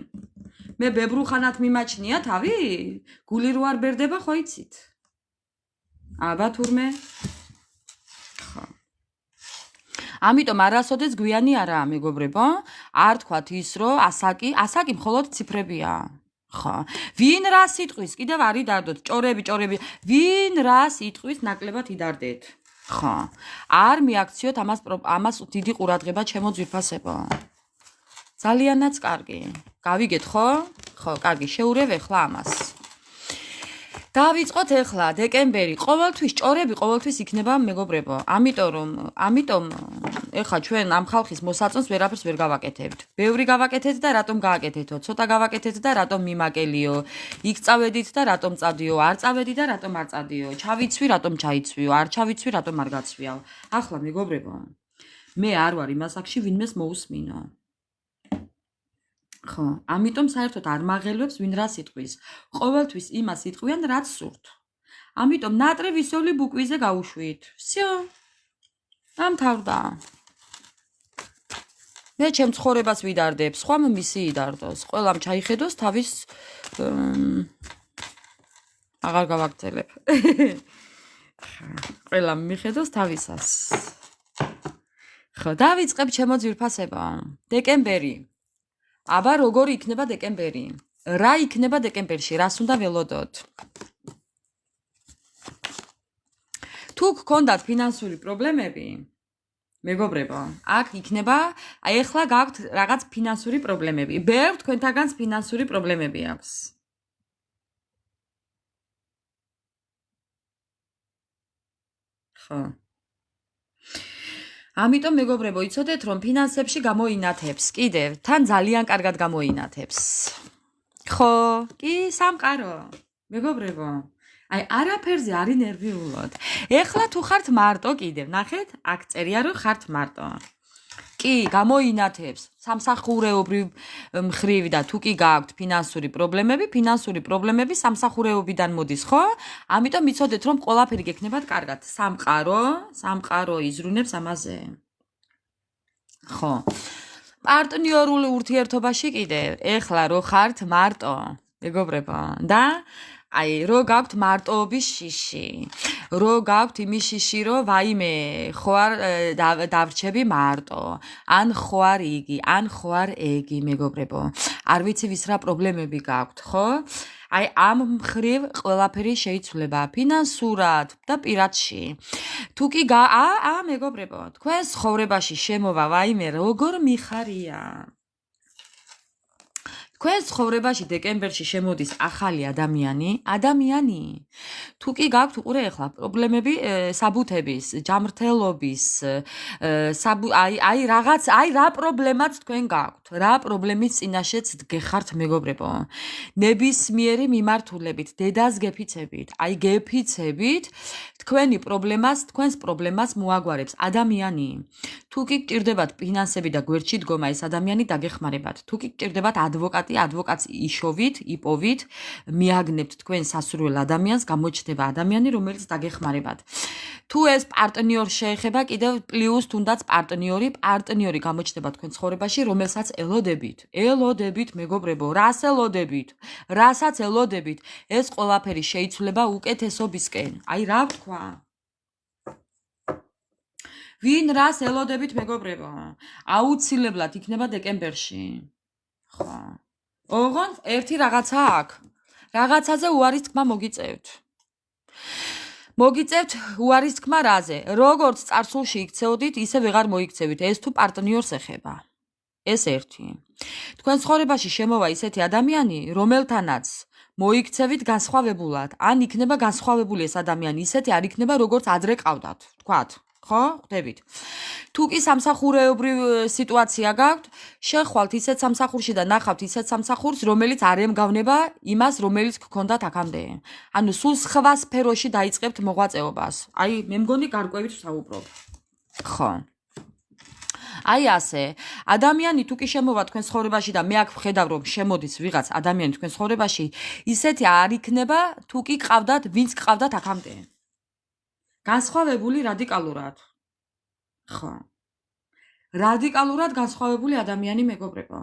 მე ბებრუხანად მიმაჩნია თავი? გული რო არ ბერდება ხო იცით? აბა თურმე? ამიტომ არასოდეს გვიანი არაა, მეგობრებო. არ თქვათ ის, რომ ასაკი მხოლოდ ციფრებია. ხო. ვინ რა სიტყვის? კიდევ არ იდარდოთ, ჭორები. ვინ რა სიტყვის ნაკლებად იდარდეთ? ხო. არ მიაქციოთ ამას დიდი ყურადღება ჩემო ძვირფასებო. ძალიანაც კარგი. გავიგეთ, ხო? ხო, კარგი, შეურევ ეხლა ამას. დავიწყოთ ეხლა დეკემბერი. ყოველთვის ჭორები ყოველთვის იქნება, მეგობრებო. ამიტომ ეხლა ჩვენ ამ ხალხის მოსაწონს ვერაფერს ვერ გავაკეთებთ. ბევრი გავაკეთეთ და რატომ გააკეთეთო? ცოტა გავაკეთეთ და რატომ მიმაკელიო? იქ წავედით და რატომ წადიო? არ წავედი და რატომ არ წადიო? ჩავიცვი, რატომ ჩაიცვიო? არ ჩავიცვი, რატომ არ გაცვიაო? ახლა მეგობრებო, მე არ ვარ იმასაკში ვინმეს მოусმინო. ხო, ამიტომ საერთოდ არ მაღელვებს ვინ რა სიტყვის. ყოველთვის იმას იტყვიან, რაც სურთ. ამიტომ ნატრე ვისეული ბუკვიზე გაუშვით. всё. დამთავრდა. მე ჩემ ცხოვრებას ვიდარდებ, სხვამ მისი იდარდოს. ყველამ ჩაიხედოს თავის აღარ გავაგრძელებ. ყველამ მიხედოს თავისას. ხო, დავიწყებ ჩემო ძვირფასებო. დეკემბერი. აბა როგორ იქნება დეკემბერი? რა იქნება დეკემბერში? რას უნდა ველოდოთ? თუ გქონდათ ფინანსური პრობლემები, მეგობრებო, აქ იქნება, ეხლა გაქვთ რაღაც ფინანსური პრობლემები. ბევრ თქვენთაგანს ფინანსური პრობლემები აქვს. ხო. ამიტომ მეგობრებო, იცოდეთ რომ ფინანსებში გამოინათებს, კიდევ თან ძალიან კარგად გამოინათებს. ხო, კი, სამყარო. მეგობრებო, არაფერზე არ ინერვიულოთ. ეხლა თუ ხართ მარტო კიდევ, ნახეთ, აქ წერია რომ ხართ მარტო. კი, გამოინათებს სამსახურეობრივ მხრივ და თუ კი გააქვთ ფინანსური პრობლემები სამსახურეობიდან მოდის, ხო? ამიტომ იცოდეთ რომ ყველაფერი გექნებათ კარგად. სამყარო იზრუნებს ამაზე. ხო. პარტნიორული ურთიერთობაში კიდევ, ეხლა რო ხართ მარტო, მეგობრებო, და რო გაქვთ მარტოობის შიში, რო გაქვთ იმის შიში, რომ ვაიმე, ხო არ დავრჩები მარტო, ან ხო არ იგი, ან ხო არ ეგი, მეგობრებო. არ ვიცი ვის რა პრობლემები გაქვთ, ხო? ამ მხრივ ყველაფერი შეიცვლება ფინანსურად და პირადში. თუ კი მეგობრებო, თქვენს ცხოვრებაში შემოვა ვაიმე, როგორ მიხარია. თქვენს ცხოვრებაში დეკემბერში შემოდის ახალი ადამიანი. თუ კი გაქვთ უყურე ახლა პრობლემები საბუთების, ჯამრთელობის, რა პრობლემაც თქვენ გაქვთ, რა პრობლემის წინაშეც გეხართ, მეგობრებო. ნებისმიერი მიმართულებით, დედას გეფიცებით, გეფიცებით, თქვენს პრობლემას მოაგვარებს ადამიანი. თუ კი გჭირდებათ ფინანსები და გვერდში დგომა, ეს ადამიანი დაგეხმარებათ. თუ კი გჭირდებათ ადვოკატს იშოვით, იპოვით, მიაგნებთ თქვენ სასურველ ადამიანს, გამოჩნდება ადამიანი, რომელიც დაგეხმარებათ. თუ ეს პარტნიორ შეეხება, კიდევ პლუს თუნდაც პარტნიორი გამოჩნდება თქვენ ცხოვრებაში, რომელსაც ელოდებით, მეგობრებო, რასაც ელოდებით, ეს ყველაფერი შეიცვლება უკეთესობისკენ. რა ვთქვა? ვინ რას ელოდებით, მეგობრებო? აუცილებლად იქნება დეკემბერში. ხო. ოღონდ ერთი რაღაცა აქვს. რაღაცაზე უარის თქმა მოგიწევთ. უარის თქმა რაზე? როგორც წარსულში იქცეოდით, ისე ვეღარ მოიქცევით. ეს თუ პარტნიორს ეხება. ეს ერთი. თქვენ ცხოვრებაში შემოვა ისეთი ადამიანი, რომელთანაც მოიქცევით განსხვავებულად, ან იქნება განსხვავებული ეს ადამიანი, ისეთი არ იქნება, როგორც ადრე ყავდათ, თქვათ. ხო, ხვდებით. თუ კი სამსახურეობრივ სიტუაცია გაქვთ, შეხვალთ ისეთ სამსახურში და ნახავთ ისეთ სამსახურს, რომელიც არ ემგავნება იმას, რომელიც გქონდათ აქამდე. ანუ სულ სხვა სფეროში დაიწყებთ მოღვაწეობას. აი, მე მგონი გარკვევით ვსაუბრობ. ხო. აი ასე, ადამიანი თუ კი შემოვა თქვენ ცხოვრებაში და მე აქ ვხედავ, რომ შემოდის ვიღაც ადამიანი თქვენ ცხოვრებაში, ისეთი არ იქნება, თუ კი ყავდათ, ვინც ყავდათ აქამდე. განსხვავებული რადიკალურად. ხო. რადიკალურად განსხვავებული ადამიანი მეგობრებო.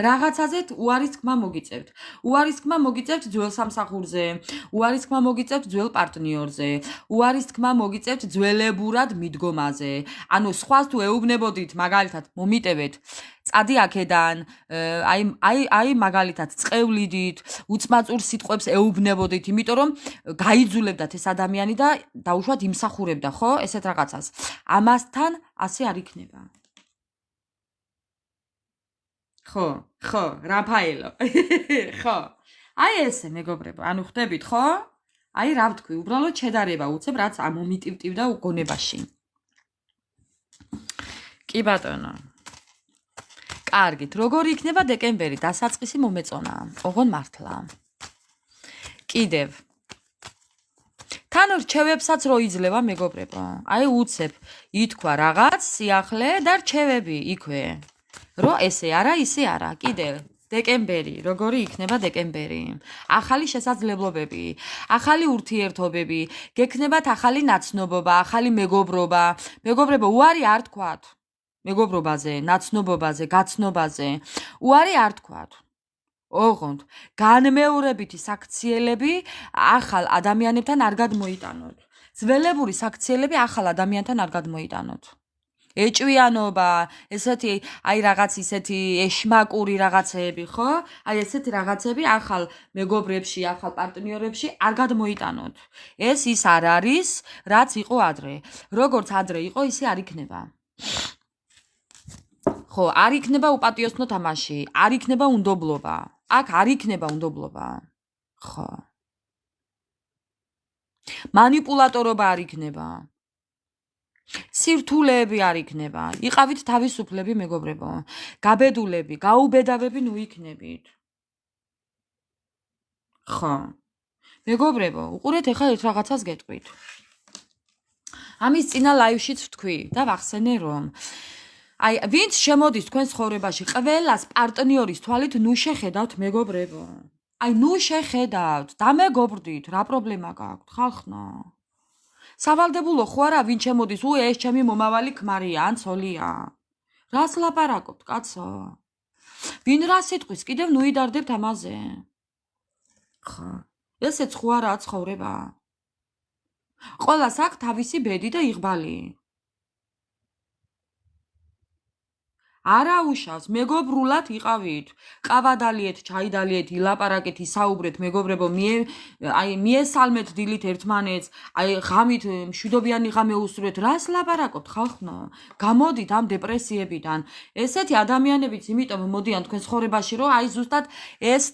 რაღაცაზე უარის თქმა მოგიწევთ. უარის თქმა მოგიწევთ ძველ სამსახურზე, უარის თქმა მოგიწევთ ძველ პარტნიორზე, უარის თქმა მოგიწევთ ძველებურად მიდგომაზე. ანუ სხვას თუ ეუბნებოდით, მაგალითად, მომიტევეთ წადი აქედან, აი მაგალითად წყევლიდით, უწმაწურ სიტყვებს ეუბნებოდით, იმიტომ რომ გაიძულებდათ ეს ადამიანი და დაუშვათ იმსახურებდა, ხო, ესეთ რაღაცას. ამასთან ასე არ იქნება. ხო, რაფაელო. ხო. აი ესე მეგობრებო, ანუ ხვდებით, ხო? აი რა ვთქვი, უბრალოდ შედარება უცებ, რაც ამომიტივტივდა უგონებაში. კი ბატონო. კარგით, როგორი იქნება დეკემბერი? დასაწყისი მომეწონა. ოღონ მართლა. კიდევ. თან რჩევებსაც რო იძლევა მეგობრებო. აი უცებ ითქვა რაღაც სიახლე და რჩევები იქვე. რო ესე არა, ისე არა. კიდევ დეკემბერი, როგორი იქნება დეკემბერი? ახალი შესაძლებლობები, ახალი ურთიერთობები, გექნებათ ახალი ნაცნობობა, ახალი მეგობრობა. მეგობრებო, უარი არ თქვათ. მეგობრობაზე, ნაცნობობაზე, გაცნობაზე. უარი არ თქვათ. ოღონდ განმეორებითი საქციელები ახალ ადამიანებთან არ გადმოიტანოთ. ძველებური საქციელები ახალ ადამიანთან არ გადმოიტანოთ. ეჭვიანობა, ესეთი აი რაღაც ისეთი ეშმაკური რაღაცეები, ხო? აი ესეთი რაღაცები ახალ მეგობრებში, ახალ პარტნიორებში არ გადმოიტანოთ. ეს ის არ არის, რაც იყო ადრე. როგორც ადრე იყო, ისე არ იქნება. ხო, არ იქნება უპატიოსნო თამაში, არ იქნება უნდობლობა. აქ არ იქნება უნდობლობა. ხო. მანიპულატორობა არ იქნება. სირთულეები არ იქნება. იყავით თავისუფლები მეგობრებო. გაბედულები, გაუბედავები ნუ იქნებით. ხო. მეგობრებო, უყურეთ ახლა ერთ რაღაცას გეტყვით. ამის წინა ლაივშიც ვთქვი და ვახსენე რომ აი ვინც შემოდის თქვენ ცხოვრებაში, ყველას პარტნიორის თვალით ნუ შეხედავთ მეგობრებო. აი ნუ შეხედავთ, დამეგობრდით, რა პრობლემა გაქვთ, ხალხო? სავალდებულო ხო არა ვინ შემოდის, ეს ჩემი მომავალი ქმარია, ან ცოლია. რას ლაპარაკობთ, კაცო? ვინ რა სიტყვის, კიდევ ნუ იდარდებთ ამაზე. ხო. ესეც ხო არაა ცხოვრება. ყველას აქვს თავისი ბედი და იღბალი. არა უშავს, მეგობრულად იყავით. ყავადალიეთ, ჩაიდალიეთ, ილაპარაკეთ, ისაუბრეთ, მეგობრებო, აი მიესალმეთ დილით ერთმანეთს, აი ღამით მშვიდობიანი ღამე უსურვეთ. რას ლაპარაკობთ, ხალხო? გამოდით ამ დეპრესიებიდან. ესეთი ადამიანებიც იმიტომ მოდიან თქვენ ცხოვრებაში, რომ აი ზუსტად ეს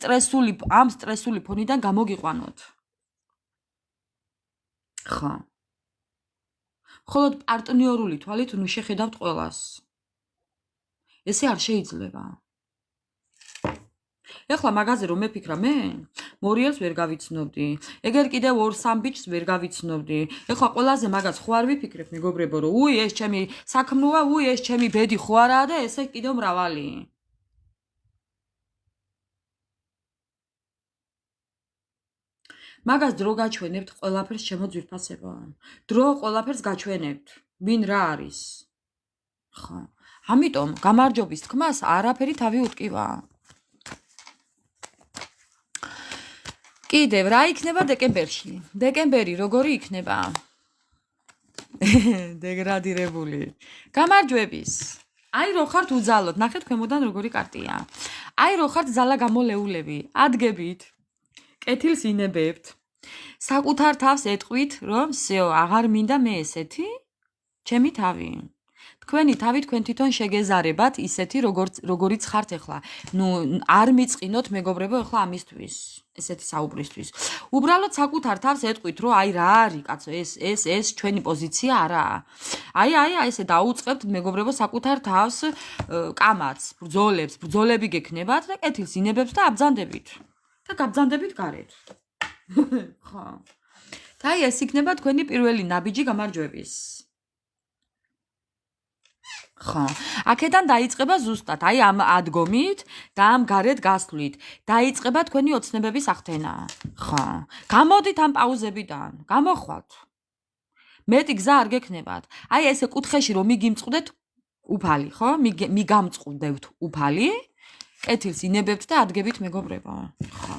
ამ სტრესული ფონიდან გამოგიყვანოთ. ხო. მხოლოდ პარტნიორული თვალით ნუ შეხედავთ ყველას. ესე არ შეიძლება. ეხლა მაგაზე რომ მეფიქრა მე, მორიელს ვერ გავიცნობდი. ეგერ კიდევ 2-3 ბიჭს ვერ გავიცნობდი. ეხლა ყველაზე მაგას ხო არ ვიფიქრებ მეგობრებო, რომ ეს ჩემი საქმროა, ეს ჩემი ბედი ხო არაა და ესე კიდევ მრავალი. მაგას დრო გაჩვენებთ ყველაფერს ჩემო ძვირფასებო. დრო ყველაფერს გაჩვენებთ. ვინ რა არის? ხო. ამიტომ გამარჯობის თქმას არაფერი თავი უტკივა. კიდევ რა იქნება დეკემბერში? დეკემბერი როგორი იქნება? დეგრადირებული. გამარჯვების. აი რო ხართ უძალოთ, ნახეთ ქვემოდან როგორი კარტია. აი რო ხართ ძალა გამოლეულები, ადგებით. კეთილს ინებებთ. საკუთარ თავს ეტყვით, რომ სეო, აღარ მინდა მე ესეთი? ჩემი თავი. თქვენი თავი თქვენ თვითონ შეგეზარებათ ისეთი როგორიც ხართ ახლა. ნუ არ მიწყინოთ მეგობრებო ახლა ამისთვის, ესეთი საუბრისთვის. უბრალოდ საკუთარ თავს ეტყვით, რომ აი რა არის კაცო, ეს ჩვენი პოზიცია არაა. აი ესე დაუწყებთ მეგობრებო საკუთარ თავს კამათს, ბრძოლები გექნებათ და კეთილს ინებებთ და აბძანდებით. და გაბძანდებით გარეთ. ხო. და აი ეს იქნება თქვენი პირველი ნაბიჯი გამარჯვების. ხო, აქედან დაიწყება ზუსტად, აი ამ ადგომით და ამ გარეთ გასვლით. დაიწყება თქვენი ოცნებების ახდენა. ხო. გამოდით ამ პაუზებიდან, გამოხვალთ. მეტი გზა არ გექნებათ. აი ესე კუთხეში რომ მიგიმწყდეთ უფალი, ხო? მიგამწყდეთ უფალი, კეთილს ინებებთ და ადგებით მეგობრებო. ხო.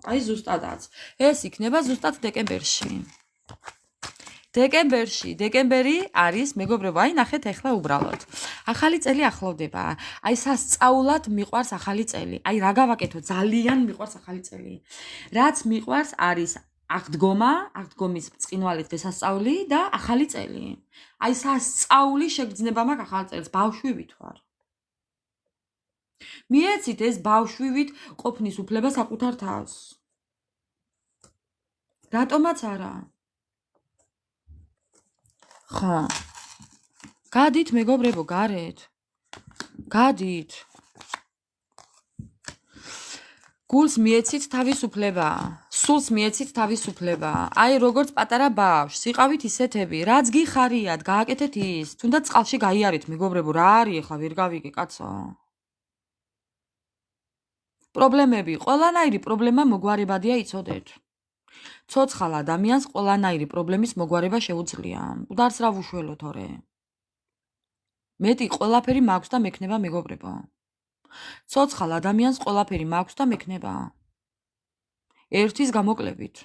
აი ზუსტადაც. ეს იქნება ზუსტად დეკემბერში. დეკემბერი არის მეგობრებო, აი ნახეთ ახლა უბრალოდ. ახალი წელი ახლოვდება. აი სასწაულად მიყვარს ახალი წელი. აი რა გავაკეთო, ძალიან მიყვარს ახალი წელი. რაც მიყვარს არის აღდგომის ბრწყინვალე დღესასწაული და ახალი წელი. აი სასწაული შეგრძნება მაქვს ახალი წელს, ბავშვივით ვარ. მიეცით ეს ბავშვივით ყოფნის უფლება საკუთარ თავს. რატომაც არა? ხო. გადით მეგობრებო, გარეთ. გადით. გულს მიეცით თავისუფლება. სულს მიეცით თავისუფლება. აი როგორც პატარა ბავშვს, იყავით ისეთები, რაც გიხარიათ, გააკეთეთ ის. თუნდაც წყალში გაიარეთ მეგობრებო, რა არის ახლა ვერ გავიგე კაცო. პრობლემები, ყველანაირი პრობლემა მოგვარებადია იცოდეთ. ცოცხალ ადამიანს ყველანაირი პრობლემის მოგვარება შეუძლია. უდარს რა ვუშველო თორე. მეტი ყველაფერი მაქვს და მექნება მეგობრებო. ცოცხალ ადამიანს ყველაფერი მაქვს და მექნება. ერთის გამოკლებით.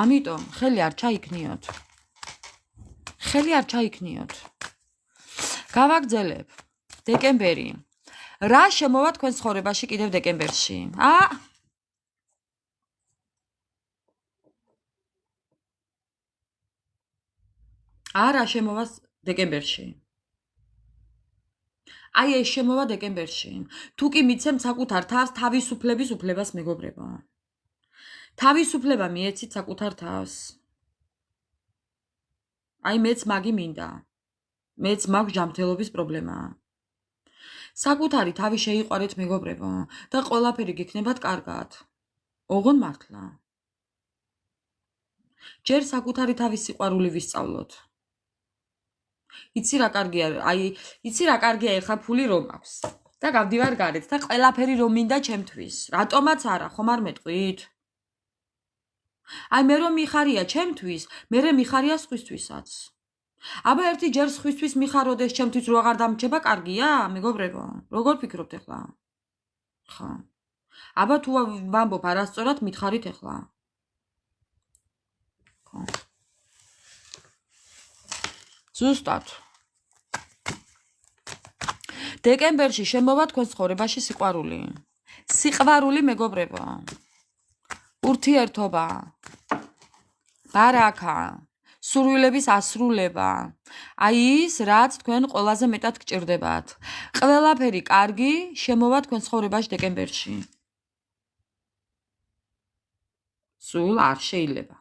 ამიტომ ხელი არ ჩაიქნიოთ. გავაგრძელებ. დეკემბერი. რა შემოვა თქვენ ცხოვრებაში კიდევ დეკემბერში? არა შემოვა დეკემბერში. აი ეს შემოვა დეკემბერში. თუ კი მიცემთ საკუთარ თავს თავისუფლების უფლებას მეგობრებო. თავისუფლება მიეცით საკუთარ თავს. აი მეც მაგი მინდა. მეც მაქვს ჯანმრთელობის პრობლემა. საკუთარი თავი შეიყვარეთ მეგობრებო და ყველაფერი გექნებათ კარგად. ოღონ მართლა. ჯერ საკუთარი თავის სიყვარული ვისწავლოთ. იცი რა კარგია, ეხლა ფული რომ აქვს და გავდივარ გარეთ და ყველაფერი რომ მინდა ჩემთვის. რატომაც არა, ხომ არ მეტყვით? აი მე რომ მიხარია ჩემთვის, მერე მიხარია სხვისთვისაც. აბა ერთი ჯერ სხვისთვის მიხაროდეს, ჩემთვის რო აღარ დამრჩება, კარგია, მეგობრებო? როგორ ფიქრობთ ახლა? ხო. აბა თუ ვამბობ არასწორად, მითხარით ახლა. ხო. ზუსტად. დეკემბერში შემოვა თქვენ ცხოვრებაში სიყვარული. სიყვარული მეგობრებო. ურთიერთობა. ბარაკა. სურვილების ასრულება. აი ის, რაც თქვენ ყველაზე მეტად გჭირდებათ. ყველაფერი კარგი შემოვა თქვენ ცხოვრებაში დეკემბერში. სულ არ შეიძლება.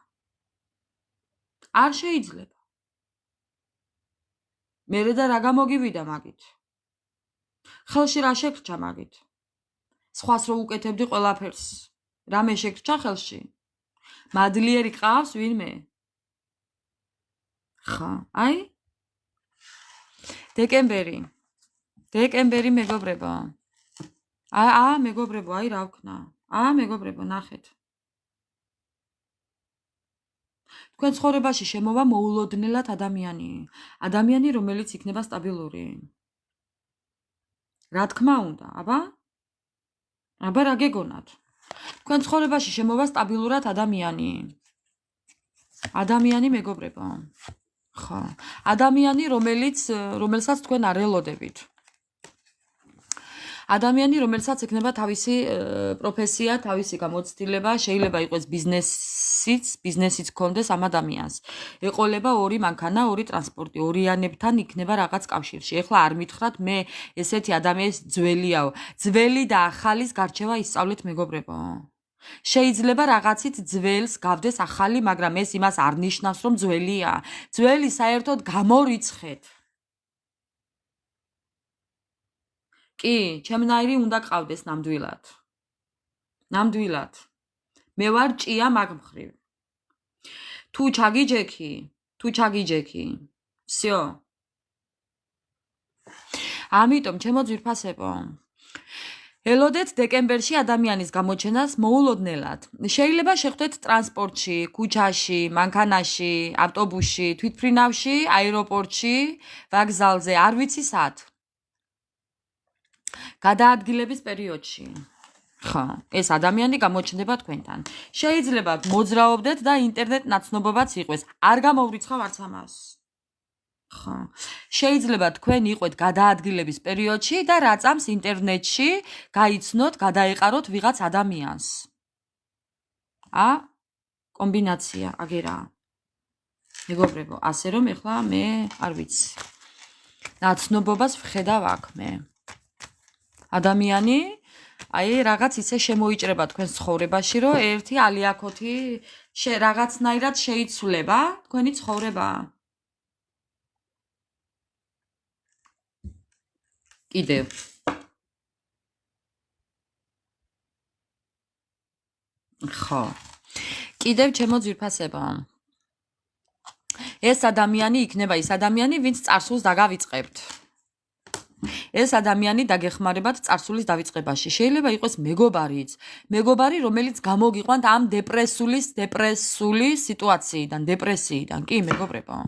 არ შეიძლება. მერე და რა გამოგივიდა მაგით? ხელში რა შეგრჩა მაგით? სხვას რო უკეთებდი ყველაფერს. რამე შეგრჩა ხელში? მადლიერი ყავს ვინმე? ხა, აი? დეკემბერი მეგობრებო. მეგობრებო, აი რა ვქნა. მეგობრებო, ნახეთ. თქვენ ცხოვრებაში შემოვა მოულოდნელად ადამიანი, რომელიც იქნება სტაბილური. რა თქმა უნდა, აბა რა გეგონათ? თქვენ ცხოვრებაში შემოვა სტაბილურად ადამიანი მეგობრებო. ხო, ადამიანი, რომელსაც თქვენ არ ელოდებით. ადამიანი, რომელსაც ექნება თავისი პროფესია, თავისი გამოცდილება, შეიძლება იყოს ბიზნესიც ქონდეს ამ ადამიანს. ეყოლება ორი მანქანა, ორი ტრანსპორტი, ორიანებთან იქნება რაღაც კავშირში. ეხლა არ მითხრათ მე ესეთი ადამიანის ძველიაო. ძველი და ახალის გარჩევა ისწავლეთ მეგობრებო. შეიძლება რაღაცით ძველს გავდეს ახალი, მაგრამ ეს იმას არ ნიშნავს, რომ ძველია. ძველი საერთოდ გამორიცხეთ. კი, ჩემნაირი უნდა ყავდეს ნამდვილად. ნამდვილად. მე ვარ ჭია მაგ მხრივ. თუ ჩაგიჯექი. всё. ამიტომ ჩემო ძვირფასებო, ელოდეთ დეკემბერში ადამიანის გამოჩენას მოულოდნელად. შეიძლება შეხვდეთ ტრანსპორტში, ქუჩაში, მანქანაში, ავტობუსში, თვითმფრინავში, აეროპორტში, ვაგზალზე, არ ვიცი სად. გადაადგილების პერიოდში. ხო, ეს ადამიანი გამოჩნდება თქვენთან. შეიძლება მოძრაობდეთ და ინტერნეტ ნაცნობობაც იყოს. არ გამოვრიცხავ არც ამას. ხო. შეიძლება თქვენ იყოთ გადაადგილების პერიოდში და რა წამს ინტერნეტში გაიცნოთ, გადაეყაროთ ვიღაც ადამიანს. კომბინაცია აგერა. მეგობრებო, ასე რომ ეხლა მე არ ვიცი. ნაცნობობას ვხედავ აქ მე. ადამიანი რაღაც ისე შემოიჭრება თქვენ ცხოვრებაში, რომ ერთი ალიაქოთი რაღაცნაირად შეიცვლება თქვენი ცხოვრება. კიდევ. ხო. კიდევ ჩემო ძვირფასებო. ეს ადამიანი იქნება ის ადამიანი, ვინც წარსულს დაგავიწყებთ. ეს ადამიანი დაგეხმარებათ წარსულის დავიწყებაში. შეიძლება იყოს მეგობარიც. მეგობარი, რომელიც გამოგიყვანთ ამ დეპრესული სიტუაციიდან, დეპრესიიდან. კი, მეგობრებო.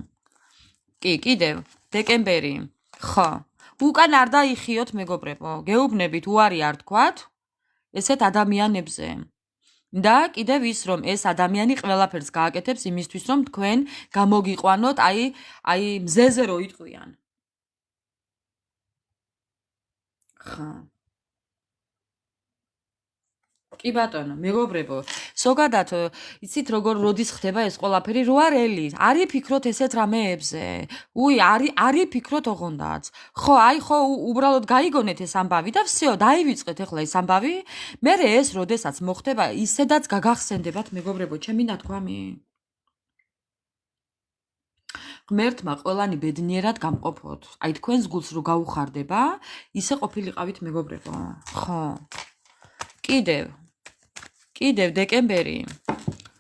კი, კიდევ დეკემბერი. ხო. უკან არ დაიხიოთ, მეგობრებო. გეუბნებით, უარი არ თქვათ ესეთ ადამიანებზე. და კიდევ ის, რომ ეს ადამიანი ყველაფერს გააკეთებს იმისთვის, რომ თქვენ გამოგიყვანოთ, აი მზეზე რო იტყვიან. ხა. კი ბატონო, მეგობრებო, ზოგადად იცით როგორ როდის ხდება ეს ყველაფერი, რო არ ელი, არი ფიქროთ ესეთ რამეებზე. არი ფიქროთ ოღონდაც. ხო, ხო, უბრალოდ გაიგონეთ ეს ამბავი და всё, დაივიწყეთ ახლა ეს ამბავი. მერე ეს როდესაც მოხდება, ისედაც გაგახსენდებათ, მეგობრებო, ჩემი ნათქვამი. ღმერთმა ყველანი ბედნიერად გამყოფოთ. აი თქვენს გულს რო გაუხარდება, ისე ყოფილიყავით, მეგობრებო. ხო. კიდევ დეკემბერი.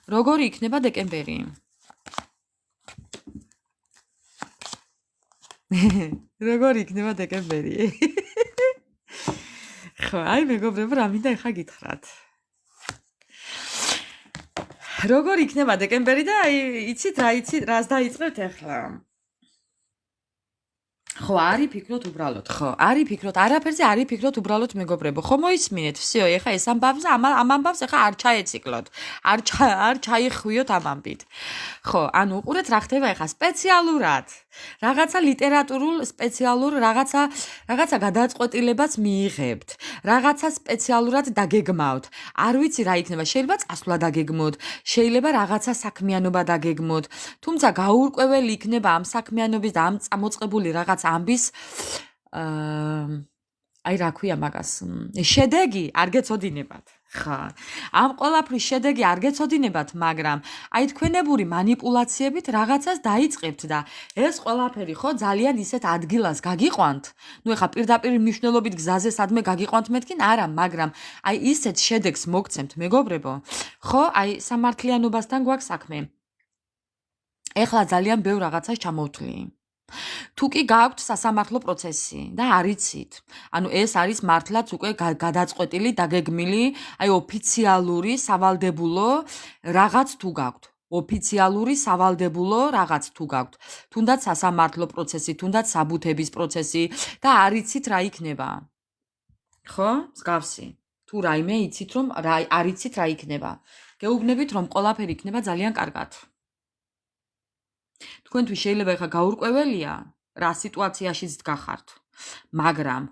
როგორი იქნება დეკემბერი? როგორი იქნება დეკემბერი? ხო, აი მეგობრებო, რა მინდა ეხა გითხრათ. როგორი იქნება დეკემბერი და იცით რას დაიწყებთ ახლა? ხო, არი ფიქროთ უბრალოდ, ხო, არი ფიქროთ, არაფერზე არი ფიქროთ უბრალოდ მეგობრებო. ხო მოისმინეთ, всё, ეხა ეს ამ ამბავს ეხა არ ჩაეციკლოთ. არ ჩაიხვიოთ ამ ამბით. ხო, ანუ უყურეთ რა ხდება ეხა სპეციალურად. რაღაცა ლიტერატურულ სპეციალურ რაღაცა გადაწყვეტილებას მიიღებთ. რაღაცა სპეციალურად დაგეგმავთ. არ ვიცი რა იქნება, შეიძლება წასვლა დაგეგმოთ, შეიძლება რაღაცა საქმიანობა დაგეგმოთ. თუმცა გაურკვეველი იქნება ამ საქმიანობის და ამ წამოწყებული რაღაც ამბის აი რა ქვია მაგას, შედეგი არ გეცოდინებათ. ხა. ამ ყველაფრის შედეგი არ გეცოდინებათ, მაგრამ აი თქვენებური манипуляციებით რაღაცას დაიწყებთ და ეს ყველაფერი ხო ძალიან ისეთ ადგილას გაგიყვანთ. ნუ ეხა პირდაპირ მნიშვნელობით გზაზე სადმე გაგიყვანთ მეთქინ, არა, მაგრამ აი ისეთ შედეგს მოგცემთ, მეგობრებო. ხო, აი სამართლიანობასთან გვაქვს საქმე. ეხლა ძალიან ბევრ რაღაცას ჩამოვთვლი. თუ კი გააქვთ სასამართლო პროცესი და არიცით, ანუ ეს არის მართლაც უკვე გადაწყვეტილი, დაგეგმილი, აი ოფიციალური სავალდებულო რაღაც თუ გაქვთ. ოფიციალური სავალდებულო რაღაც თუ გაქვთ. თუნდაც სასამართლო პროცესი, თუნდაც საბუთების პროცესი და არიცით რა იქნება. ხო? მსგავსი. თუ რაიმე იცით რომ არიცით რა იქნება. გეუბნებით რომ ყველაფერი იქნება ძალიან კარგად. თქვენთვის შეიძლება ხა გაურკვეველია რა სიტუაციაშიც გახართ, მაგრამ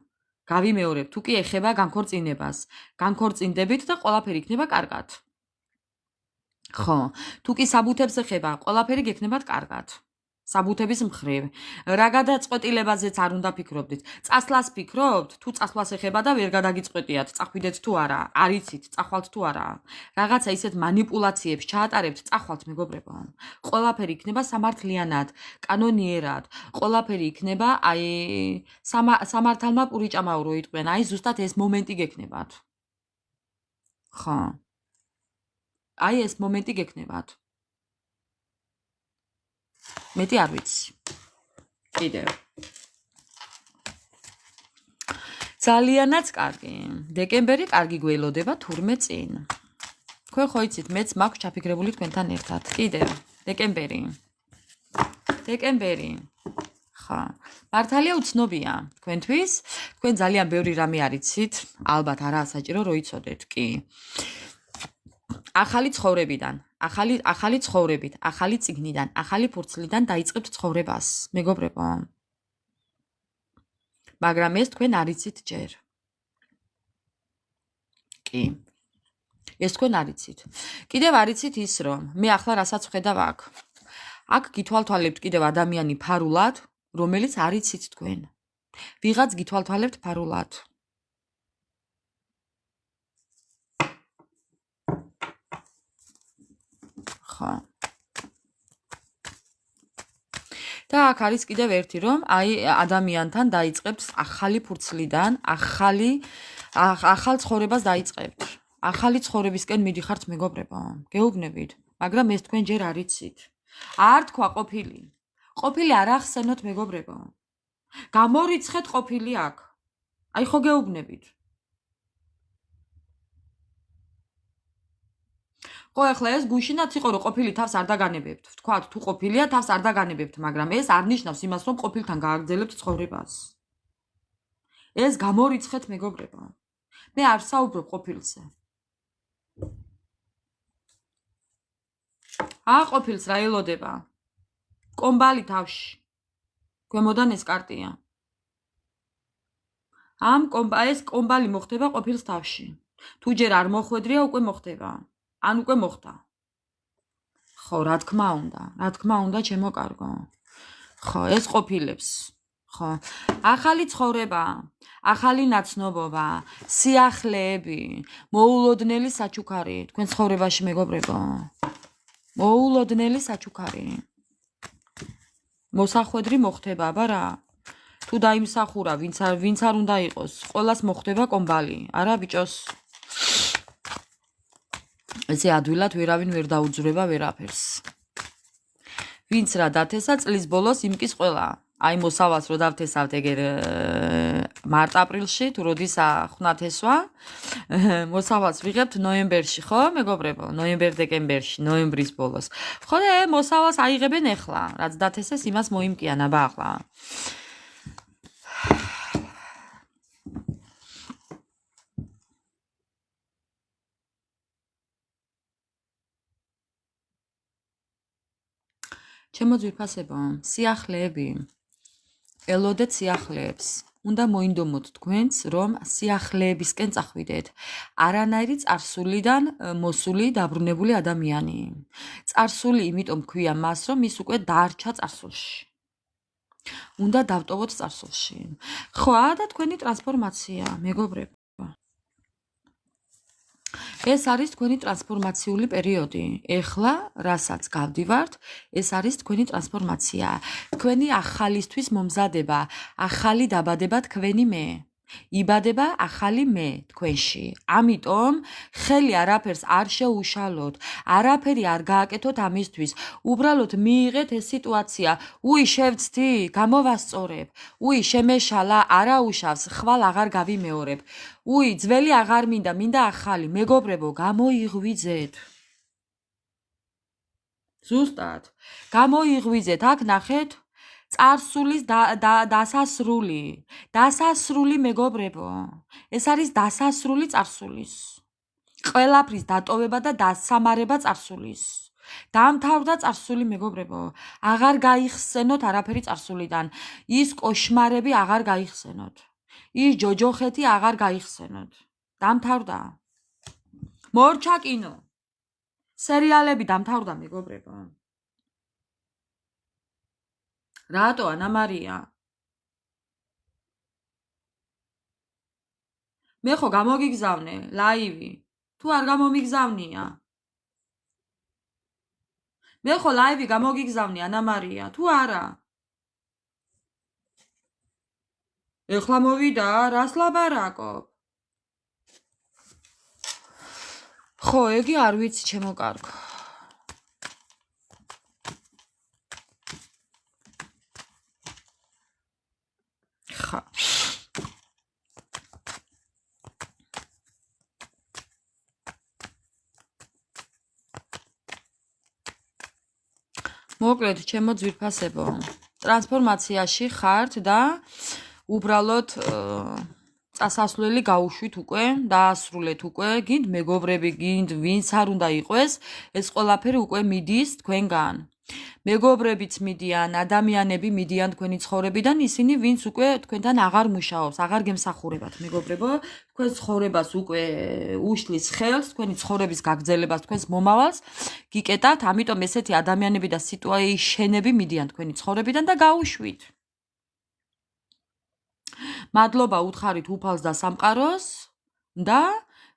გავიმეორებ, თუ კი ეხება განქორწინებას, განქორწინდებით და ყველაფერი იქნება კარგად. ხო, თუ კი საბუთებს ეხება, ყველაფერი გექნებათ კარგად. საბუთების მხრივ. რა გადაწყვეტილებაზეც არ უნდა ფიქრობდით. წასვლას ფიქრობთ? თუ წასვლას ეხება და ვერ გადაგიწყვეტიათ, წახვიდეთ თუ არა, არ იცით, წახვალთ თუ არა. რაღაცა ისეთ манипуляციებს ჩაატარებთ, წახვალთ მეგობრებო. ყველაფერი იქნება სამართლიანად, კანონიერად. ყველაფერი იქნება, აი, სამართალმა პურიჭამაურო იტყვიან, აი ზუსტად ეს მომენტი გექნებათ. ხო. აი ეს მომენტი გექნებათ. მეტი არ ვიცი. კიდევ. ძალიანაც კარგი. დეკემბერი კარგი გველოდება თურმე წინ. თქვენ ხო იცით, მეც მაქვს ჩაფიქრებული თქვენთან ერთად. კიდევ. დეკემბერი. დეკემბერი. ხა. მართალია უცნობია თქვენთვის. თქვენ ძალიან ბევრი რამე არ იცით. ალბათ არაა საჭირო რომ იცოდეთ კი. ახალი ცხოვრებიდან, ახალი ცხოვრებით, ახალი წიგნიდან, ახალი ფურცლიდან დაიწყებთ ცხოვრებას, მეგობრებო. მაგრამ ეს თქვენ არ იცით ჯერ. კი. ეს თქვენ არ იცით. კიდევ არ იცით ის, რომ მე ახლა რასაც ვხედავ აქ. აქ გითვალთვალებთ კიდევ ადამიანი ფარულად, რომელიც არ იცით თქვენ. ვიღაც გითვალთვალებთ ფარულად. ხო. და აქ არის კიდევ ერთი, რომ აი ადამიანთან დაიწყებთ ახალი ფურცლიდან, ახალ ცხოვრებას დაიწყებთ. ახალი ცხოვრებისკენ მიდიხართ მეგობრებო. გეუბნებით, მაგრამ ეს თქვენ ჯერ არ იცით. არ თქვა ყოფილი. ყოფილი არ ახსენოთ მეგობრებო. გამორიცხეთ ყოფილი აქ. აი ხო გეუბნებით. ხო, ახლა ეს გუშინაც იყო, რომ ყოფილი თავს არ დაგანებებთ. ვთქვათ, თუ ყოფილია, თავს არ დაგანებებთ, მაგრამ ეს არ ნიშნავს იმას, რომ ყოფილთან გააგრძელებთ ცხოვრებას. ეს გამორიცხეთ მეგობრებო. მე არ საუბრობ ყოფილზე. ყოფილს რა ელოდება? კომბალი თავში. ქვემოდან ეს კარტია. ეს კომბალი მოხდება ყოფილს თავში. თუ ჯერ არ მოხვედრია, უკვე მოხდება. ან უკვე მოხდა. ხო, რა თქმა უნდა, ჩემო კარგო. ხო, ეს ყოფილებს. ხო. ახალი ცხოვრება, ახალი ნაცნობობა, სიახლეები, მოულოდნელი საჩუქარი, თქვენ ცხოვრებაში მეგობრებო. მოულოდნელი საჩუქარი. მოსახვედრი მოხდება, აბა რა. თუ დაიმსახურა, ვინც არ უნდა იყოს, ყველას მოხდება კომბალი. არა ბიჭოს. ესე ადვილად ვერავინ ვერ დაუძვრება ვერაფერს. ვინც რა დათესა წლის ბოლოს იმკის ყველა. აი მოსავალს რო დავთესავთ ეგერ მარტ-აპრილში, თუ როდის ხვნათესვა, მოსავალს ვიღებთ ნოემბერში, ხო, მეგობრებო? ნოემბერ-დეკემბერში, ნოემბრის ბოლოს. ხო და მოსავალს აიღებენ ახლა, რაც დათესეს იმას მოიმკიან, აბა ახლა. ჩემო ძვირფასებო, სიახლეები. ელოდეთ სიახლეებს. უნდა მოინდომოთ თქვენც, რომ სიახლეებისკენ წახვიდეთ. არანაირი წარსულიდან მოსული დაბრუნებული ადამიანი. წარსული იმიტომ ქვია მას, რომ ის უკვე დარჩა წარსულში. უნდა დავტოვოთ წარსულში. ხო, და თქვენი ტრანსფორმაცია, მეგობრებო. ეს არის თქვენი ტრანსფორმაციული პერიოდი. ეხლა, რასაც გავდივართ, ეს არის თქვენი ტრანსფორმაცია. თქვენი ახალისთვის მომზადება, ახალი დაბადება თქვენი მე. იბადება ახალი მე თქვენში. ამიტომ ხელი არაფერს არ შეუშალოთ, არაფერი არ გააკეთოთ ამისთვის. უბრალოდ მიიღეთ ეს სიტუაცია. უი, შევცდი, გამოვასწორებ. უი, შემეშალა, არა უშავს, ხვალ აღარ გავიმეორებ. უი, ძველი აღარ მინდა ახალი. მეგობრებო, გამოიღვიძეთ. ზუსტად. გამოიღვიძეთ, აქ ნახეთ. წარსულის დასასრული მეგობრებო. ეს არის დასასრული წარსულის. ყველაფრის დატოვება და დასამარება წარსულის. დამთავრდა წარსული მეგობრებო. აღარ გაიხსენოთ არაფერი წარსულიდან. ის კოშმარები აღარ გაიხსენოთ. ის ჯოჯოხეთი აღარ გაიხსენოთ. დამთავრდა. მორჩა კინო. სერიალები დამთავრდა მეგობრებო. რატო ანა მარია? მე ხო გამოგიგზავნე ლაივი. თუ არ გამომიგზავნია? მე ხო ლაივი გამოგიგზავნე ანა მარია, თუ არა? ეხლა მოვიდა, რას ლაბარაკობ? ხო, ეგი არ ვიცი, ჩემო კარგო. ხა. მოკლედ, ჩემო ძვირფასებო, ტრანსფორმაციაში ხართ და უბრალოდ წასასვლელი გაუშვით უკვე, დაასრულეთ უკვე, გინდ მეგობრები, გინდ ვინც არ უნდა იყოს, ეს ყველაფერი უკვე მიდის თქვენგან. მეგობრებიც მიდიან, ადამიანები მიდიან თქვენი ცხოვრებიდან, ისინი ვინც უკვე თქვენთან აღარ მუშაობს, აღარ გემსახურებათ, მეგობრებო, თქვენ ცხოვრებას უკვე უშლის ხელს, თქვენი ცხოვრების გაგრძელებას, თქვენს მომავალს გიკეტათ, ამიტომ ესეთი ადამიანები და სიტუაციები მიდიან თქვენი ცხოვრებიდან და გაუშვით. მადლობა უთხარით უფალს და სამყაროს და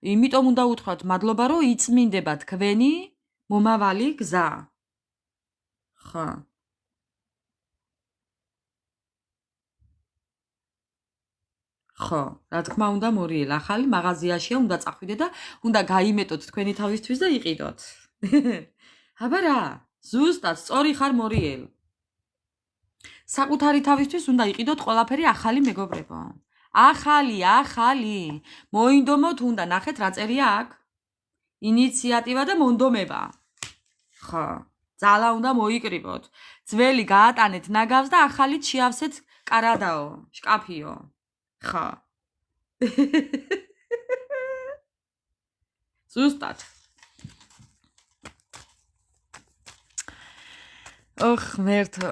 იმიტომ უნდა უთხრათ მადლობა, რომ იწმინდება თქვენი მომავალი გზა. ხა. ხო, რა თქმა უნდა მორიელ, ახალი მაღაზიაშია, უნდა წახვიდე და უნდა გაიმეტოთ თქვენი თავისთვის და იყიდოთ. აბა რა, ზუსტად სწორი ხარ მორიელ. საკუთარი თავისთვის უნდა იყიდოთ ყველაფერი ახალი მეგობრებო. ახალი. მოინდომოთ უნდა, ნახეთ რა წერია აქ. ინიციატივა და მონდომება. ხო, ძალა უნდა მოიკრიბოთ. ძველი გაატანეთ ნაგავს და ახალით შეავსეთ კარადაო, შკაფიო. ხო. ზუსტად. ოხ, მერთო.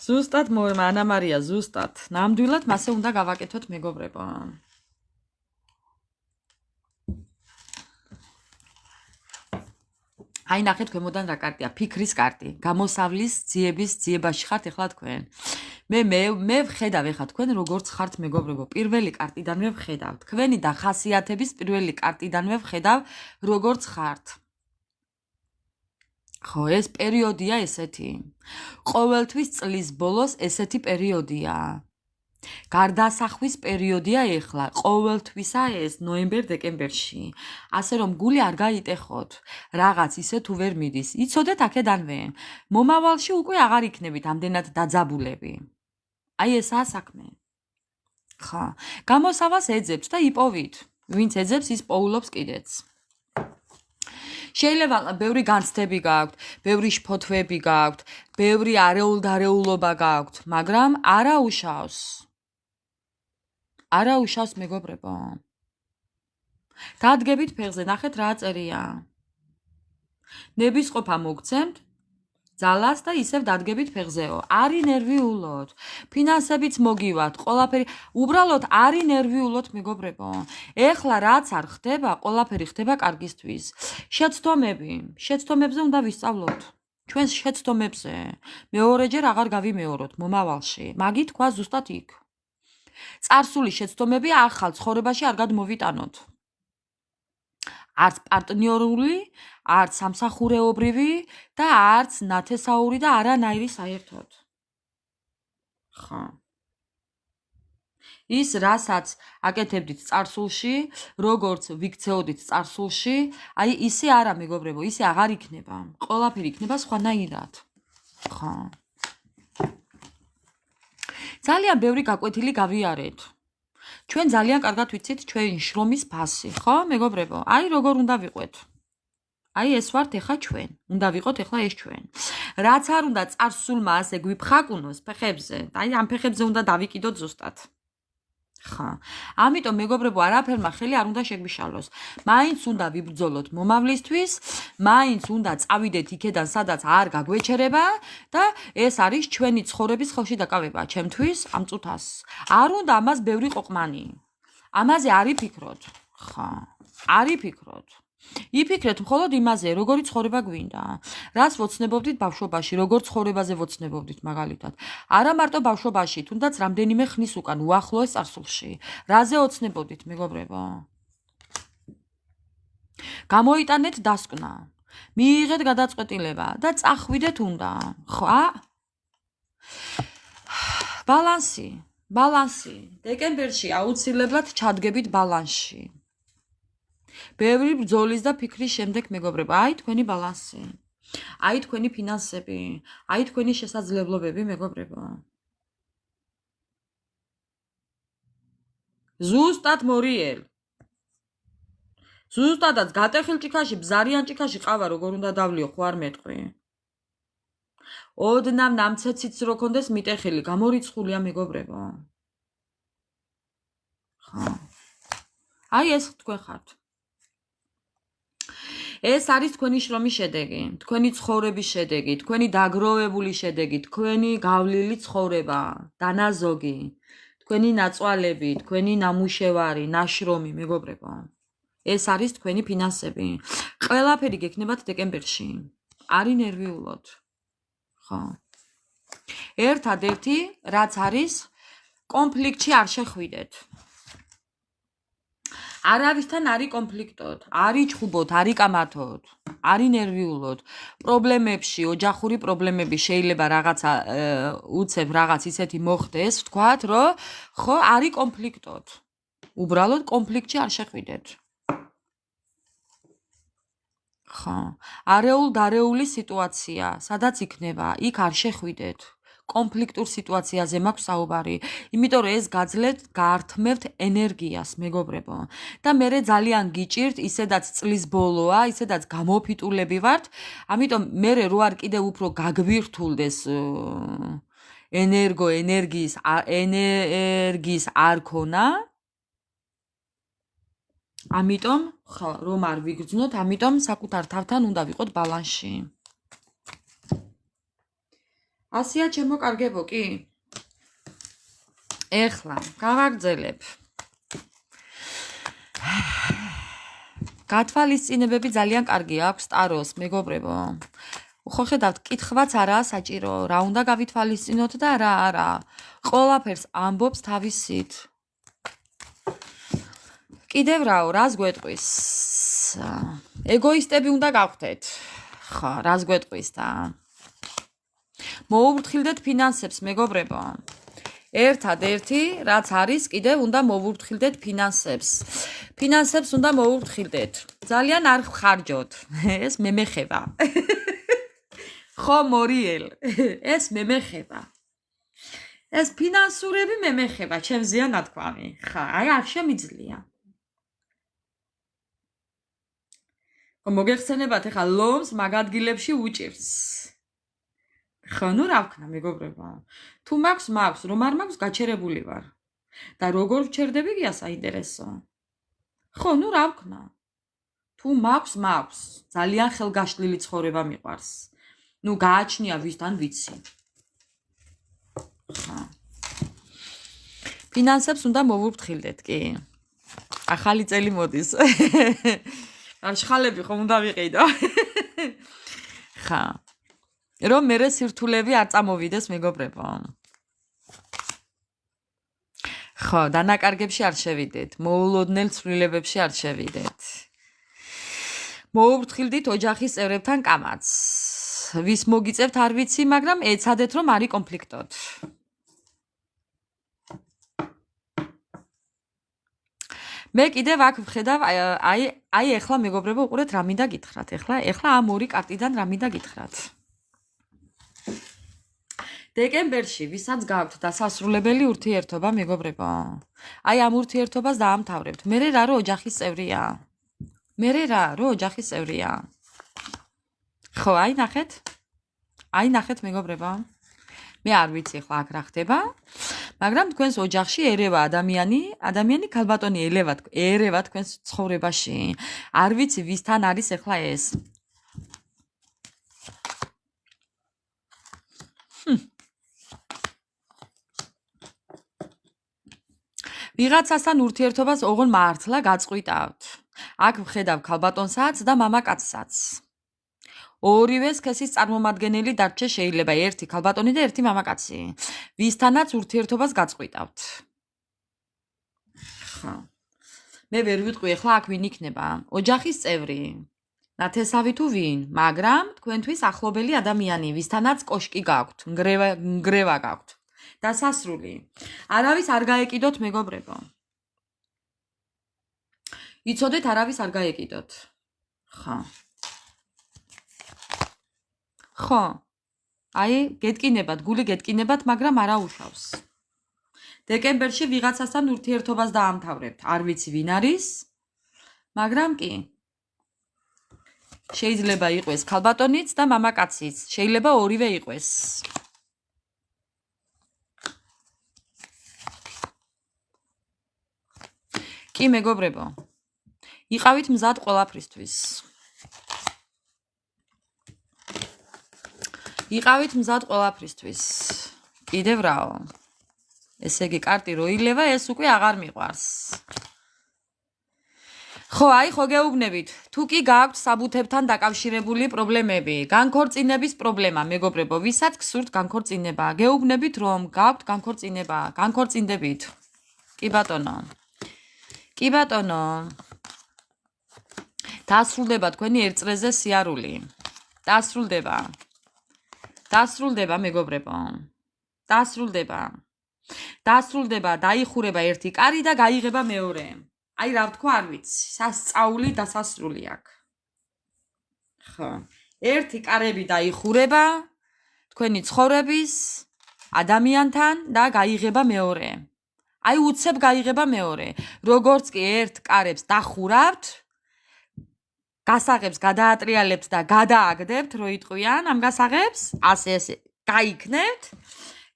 ზუსტად ანა მარია, ზუსტად. ნამდვილად მასე უნდა გავაკეთოთ მეგობრებო. აი ნახეთ ქვემოდან რა კარტია, ფიქრის კარტი. გამოსავლის ძიების ძიებაში ხართ ეხლა თქვენ. მე ვხედავ ეხლა თქვენ როგორც ხართ მეგობრებო. პირველი კარტიდანვე ვხედავ. თქვენი დახასიათების პირველი კარტიდანვე ვხედავ როგორც ხართ. ხო, ეს პერიოდია ესეთი. ყოველთვის წლის ბოლოს ესეთი პერიოდია. გარდასახვის პერიოდია ეხლა, ყოველთვისა ეს ნოემბერ-დეკემბერში. ასე რომ გული არ გაიტეხოთ, რაღაც ისე თუ ვერ მიდის. იცოდეთ აქედანვე. მომავალში უკვე აღარ იქნებით ამდენად დაძაბულები. აი ესაა საქმე. ხა, გამოსავალს ეძებს და იპოვით. ვინც ეძებს, ის პოულობს კიდეც. შეიძლება ბევრი განცდები გაქვთ, ბევრი შფოთვები გაქვთ, ბევრი არეულობა გაქვთ, მაგრამ არა უშავს. არა უშავს მეგობრებო. დადგებით ფეხზე, ნახეთ რა წერია. ნებისყოფა მოგცემთ ძალას და ისევ დადგებით ფეხზეო. არი ნერვიულოთ, ფინანსებიც მოგივათ, ყველაფერი, უბრალოდ არი ნერვიულოთ მეგობრებო. ეხლა რაც არ ხდება, ყველაფერი ხდება კარგისთვის. შეცდომებზე უნდა ვისწავლოთ. ჩვენს შეცდომებზე. მეორეჯერ აღარ გავიმეოროთ მომავალში. მაგი თქვა ზუსტად იქ. წარსული შეცდომები ახალ ცხოვრებაში არ გადმოვიტანოთ. არც პარტნიორული, არც სამსახურეობრივი და არც ნათესაური და არანაირი საერთოდ. ხო. ის რასაც აკეთებდით წარსულში, როგორც ვიქცეოდით წარსულში, აი ისე არა მეგობრებო, ისე აღარ იქნება. ყველაფერი იქნება სხვანაირად. ხო. ძალიან ბევრი გაკვეთილი გავიარეთ. ჩვენ ძალიან კარგად ვიცით ჩვენ შრომის ფასი, ხო, მეგობრებო? აი როგორ უნდა ვიყვეთ. აი ეს ვართ ეხა ჩვენ. უნდა ვიყოთ ეხლა ეს ჩვენ. რაც არ უნდა წარსულმა ასე გვიფხაკუნოს ფეხებზე. აი ამ ფეხებზე უნდა დავიკიდოთ ზუსტად. ხა. ამიტომ მეგობრებო, არაფერმა ხელი არ უნდა შეგვიშალოს. მაინც უნდა ვიბრძოლოთ მომავლისთვის, მაინც უნდა წავიდეთ იქედან, სადაც არ გაგვეჩერება და ეს არის ჩვენი ცხოვრების ხელში დაკავება ჩემთვის ამ წუთას. არ უნდა ამას ბევრი ყოყმანი. ამაზე არ იფიქროთ. ხა. არ იფიქროთ. იფიქრეთ მხოლოდ იმაზე, როგორი ცხოვრება გვინდა. რას ვოცნებობდით ბავშვობაში, როგორ ცხოვრებაზე ვოცნებობდით მაგალითად. არა მარტო ბავშვობაში, თუნდაც რამდენიმე ხნის უკან უახლოეს წარსულში. რაზე ოცნებოდით, მეგობრებო? გამოიტანეთ დასკვნა. მიიღეთ გადაწყვეტილება და წახვიდეთ უნდა. ხო? ბალანსი, ბალანსი. დეკემბერში აუცილებლად ჩადგებით ბალანსში. ბევრი ბრძოლის და ფიქრის შემდეგ მეგობრებო, აი თქვენი ბალანსი. აი თქვენი ფინანსები, აი თქვენი შესაძლებლობები მეგობრებო. ზუსტად მორიელ. ზუსტადაც გატეხილ ჭიქაში, ბზარიან ჭიქაში ყავა როგორ უნდა დავლიო, ხო არ მეტყვი. ოდნავ ნამცეციც რო კონდეს მიტეხილი, გამორიცხულია მეგობრებო. ხო. აი ეს თქვენ ხართ. ეს არის თქვენი შრომის შედეგი, თქვენი ცხოვრების შედეგი, თქვენი დაგროვებული შედეგი, თქვენი გავლილი ცხოვრება, დანაზოგი, თქვენი ნაწვალები, თქვენი ნამუშევარი, ნაშრომი, მეგობრებო. ეს არის თქვენი ფინანსები. ყველაფერი გექნებათ დეკემბერში. არ ინერვიულოთ. ხო. ერთადერთი, რაც არის, კონფლიქტში არ შეხვიდეთ. არავისთან არი კონფლიქტოთ, არი ჩხუბოთ, არი კამათოთ, არი ნერვიულოთ. პრობლემებში, ოჯახური პრობლემები შეიძლება რაღაცა უცებ რაღაც ისეთი მოხდეს, ვთქვათ, რომ ხო, არი კონფლიქტოთ. უბრალოდ კონფლიქტში არ შეხვიდეთ. ხო. არეულ დარეული სიტუაცია, სადაც იქნება, იქ არ შეხვიდეთ. კონფლიქტურ სიტუაციაზე მაქვს საუბარი, იმიტომ რომ ეს გაძლევთ, გაართმევთ ენერგიას, მეგობრებო. და მე ძალიან გიჭირთ, ისედაც წლის ბოლოა, ისედაც გამოფიტულები ვართ, ამიტომ მე რო არ კიდევ უფრო გაგვირთულდეს ენერგიის არ ქონა, ამიტომ ხო, რომ არ ვიგრძნოთ, ამიტომ საკუთარ თავთან უნდა ვიყოთ ბალანსში. ასია ჩემო კარგებო კი? ეხლა გავაგრძელებ. გათვალისწინებები ძალიან კარგი აქვს ტაროს, მეგობრებო. ხო ხედავთ, კითხვაც არაა საჭირო, რა უნდა გავითვალისწინოთ და რა არა. ყველაფერს ამბობს თავისით. კიდევ რაო, რას გვეტყვის? ეგოისტები უნდა გავხდეთ. ხო, რას გვეტყვის და მოუვრთხილდეთ ფინანსებს, მეგობრებო. ერთადერთი, რაც არის, კიდევ უნდა მოუვრთხილდეთ ფინანსებს. ფინანსებს უნდა მოუვრთხილდეთ. ძალიან არ ხარჯოთ. ეს მემეხება. ხო, მორიელ. ეს მემეხება. ეს ფინანსურები მემეხება, ჩემზეა ნათქვამი. ხა, აი არ შემიძლია. მოგეხსენებათ ახლა ლომს მაგ ადგილებში უჭირს. ხო, ნუ რა ვქნა, მეგობრებო. თუ მაქვს, რომ არ მაქვს, გაჩერებული ვარ. და როგორ ვჩერდები გია საინტერესო. ხო, ნუ რა ვქნა. თუ მაქვს, ძალიან ხელგაშლილი ცხოვრება მიყვარს. ნუ გააჩნია ვისთან ვიცი. ხა. ფინანსებს უნდა მოვურთხილდეთ, კი. ახალი წელი მოდის. შხალები ხომ უნდა ვიყიდო. ხა. რომ მერე სირთულები არ წამოვიდეს, მეგობრებო. ხო, დანაკარგებში არ შევიდეთ, მოულოდნელ ცვლილებებში არ შევიდეთ. მოუვრთხილდით ოჯახის წევრებთან კამათს. ვის მოგიწევთ არ ვიცი, მაგრამ ეცადეთ რომ არი კონფლიქტოთ. მე კიდევ აქ ვხედავ, აი ეხლა მეგობრებო, უყურეთ რა მინდა გითხრათ. ეხლა ამ ორი კარტიდან რა მინდა გითხრათ. დეკემბერში ვისაც გაქვთ დასასრულებელი ურთიერთობა, მეგობრებო. აი ამ ურთიერთობას დაამთავრებთ. მე რა რო ოჯახის წევრია. ხო, აი ნახეთ, მეგობრებო. მე არ ვიცი ახლა აქ რა ხდება, მაგრამ თქვენს ოჯახში ერევა ადამიანი ქალბატონი ერევა თქვენს ცხოვრებაში. არ ვიცი ვისთან არის ახლა ეს. ვიღაცასთან ურთიერთობას ოღონ მართლა გაწყვიტავთ. აქ ვხედავ ქალბატონსაც და მამაკაცსაც. ორივე სქესის წარმომადგენელი დარჩე შეიძლება ერთი ქალბატონი და ერთი მამაკაცი. ვისთანაც ურთიერთობას გაწყვიტავთ. ხა. მე ვერ ვიტყვი ახლა აქ ვინ იქნება? ოჯახის წევრი. ნათესავი თუ ვინ, მაგრამ თქვენთვის ახლობელი ადამიანი, ვისთანაც კოშკი გაქვთ, ნგრევა გაქვთ. დასასრული. არავის არ გაეკიდოთ მეგობრებო. იცოდეთ არავის არ გაეკიდოთ. ხა. ხო. აი, გეტკინებათ, გული გეტკინებათ, მაგრამ არა უშავს. დეკემბერში ვიღაცასთან ურთიერთობას დაამთავრებთ. არ ვიცი ვინ არის, მაგრამ კი. შეიძლება იყოს ქალბატონიც და მამაკაციც. შეიძლება ორივე იყოს. კი მეგობრებო. იყავით მზად ყველაფრისთვის. იყავით მზად ყველაფრისთვის. კიდევ რაო. ესე იგი კარტი რო ილევა, ეს უკვე აღარ მიყვარს. ხო, აი ხო გეუბნებით. თუ კი გაქვთ საბუთებთან დაკავშირებული პრობლემები, განქორწინების პრობლემა, მეგობრებო, ვისაც გსურთ განქორწინება, გეუბნებით რომ გაქვთ განქორწინება, განქორწინდებით. კი ბატონო. კი ბატონო. დასრულდება თქვენი ერთწრეზე სიარული. დასრულდება. დასრულდება მეგობრებო. დასრულდება. დასრულდება, დაიხურება ერთი კარი და გაიღება მეორე. აი რა ვთქვა არ ვიცი, სასწაული დასასრული აქვს. ხო. ერთი კარები დაიხურება თქვენი ცხოვრების ადამიანთან და გაიღება მეორე. აი უცებ გაიღება მეორე. როგორც კი ერთ კარებს დახურავთ, გასაღებს გადაატრიალებთ და გადააგდებთ, რო იტყვიან ამ გასაღებს, ასე გაიქნებთ,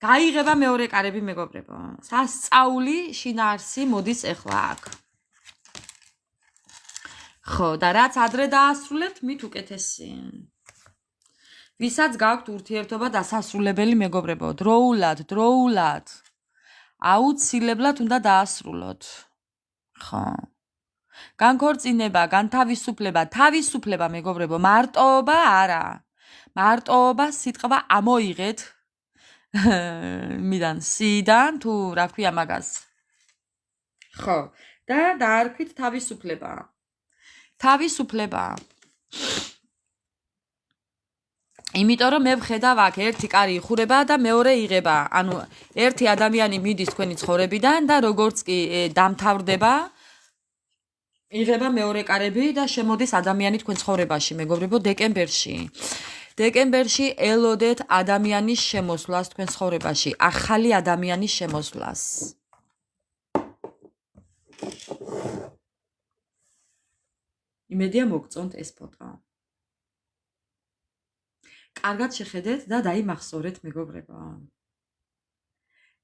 გაიღება მეორე კარები მეგობრებო. სასწაული შინაარსი მოდის ახლა აქ. ხო, და რაც ადრე დაასრულებთ, მით უკეთესი. ვისაც გაქვთ ურთიერთობა დასასრულებელი მეგობრებო, დროულად. აუცილებლად უნდა დაასრულოთ. ხო. განქორწინება, განთავისუფლება, თავისუფლება მეგობრებო, მარტოობა არა. მარტოობა სიტყვა ამოიღეთ. მიდან სიდან თუ რა ქვია მაგას. ხო, და დაარქვით თავისუფლება. თავისუფლება. იმიტომ რომ მე ვხედავ აქ ერთი კარი იხურება და მეორე იღება. ანუ ერთი ადამიანი მიდის თქვენი ცხოვრებიდან და როგორც კი დამთავრდება, იღება მეორე კარები და შემოდის ადამიანი თქვენ ცხოვრებაში, მეგობრებო, დეკემბერში. დეკემბერში ელოდეთ ადამიანის შემოსვლას თქვენ ცხოვრებაში, ახალი ადამიანის შემოსვლას. იმედია მოგწონთ ეს ფოტო. კარგად შეხედეთ და დაიმახსოვრეთ მეგობრებო.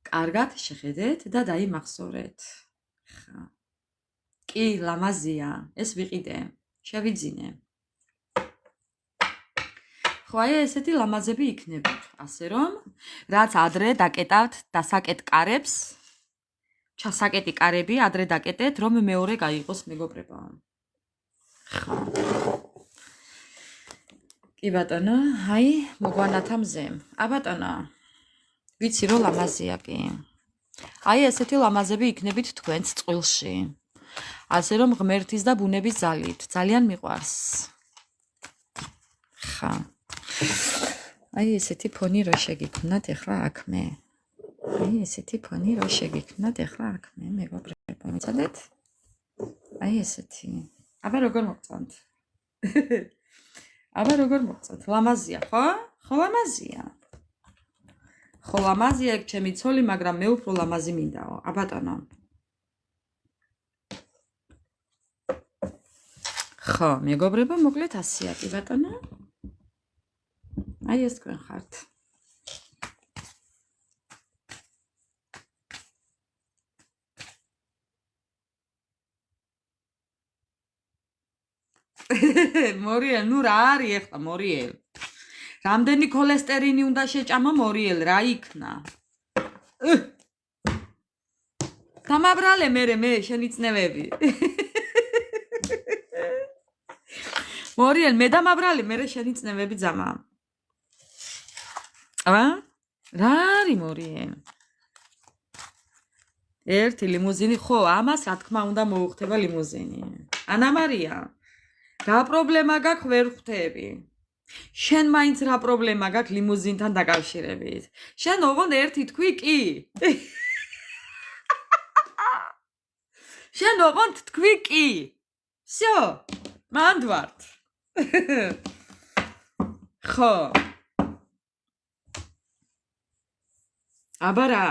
კარგად შეხედეთ და დაიმახსოვრეთ. ხა. კი, ლამაზია. ეს ვიყიდე. შევიძინე. ხო, აი ესეთი ლამაზები იქნებით. ასე რომ, რაც ადრე დაკეტავთ დასაკეტ კარებს, ჩასაკეტი კარები ადრე დაკეტეთ, რომ მეორე გაიღოს მეგობრებო. ხა. კი ბატონო, აი, მოგვანათა მზე. ბატონო. ვიცი რომ ლამაზია კი. აი ესეთი ლამაზები იქნებით თქვენს წყვილში. ასე რომ ღმერთის და ბუნების ძალით, ძალიან მიყვარს. ხა. აი ესეთი ფონი რო შეგიქმნათ ახლა აქ მე. აი ესეთი ფონი რო შეგიქმნათ ახლა აქ მე, მეგობრებო, მიცადეთ? აი ესეთი. აბა როგორ მოგწონთ? აბა როგორ მოგწონთ? ლამაზია, ხო? ხო ლამაზია. ხო ლამაზია ეგ ჩემი ცოლი, მაგრამ მე უფრო ლამაზი მინდაო. ბატონო. ხო, მეგობრებო, მოკლედ ასია კი ბატონო. აი ეს თქვენ ხართ. მორიელ, ნუ რა არის ეხლა მორიელ? რამდენი ქოლესტერინი უნდა შეჭამო მორიელ, რა იქნა? დამაბრალე მე შენი წნევები. მორიელ, მე დამაბრალე მე შენი წნევები ძამა. რა არის მორიელ? ერთი ლიმუზინი ხო, ამას რა თქმა უნდა მოუხდება ლიმუზინი. ანა მარია, რა პრობლემა გაქვს ვერ ხვდები? შენ მაინც რა პრობლემა გაქვს ლიმუზინთან დაკავშირებით? შენ ოღონდ ერთი თქვი კი? შენ ოღონდ თქვი კი? всё, მანდ ვართ. ხო. აბა რა?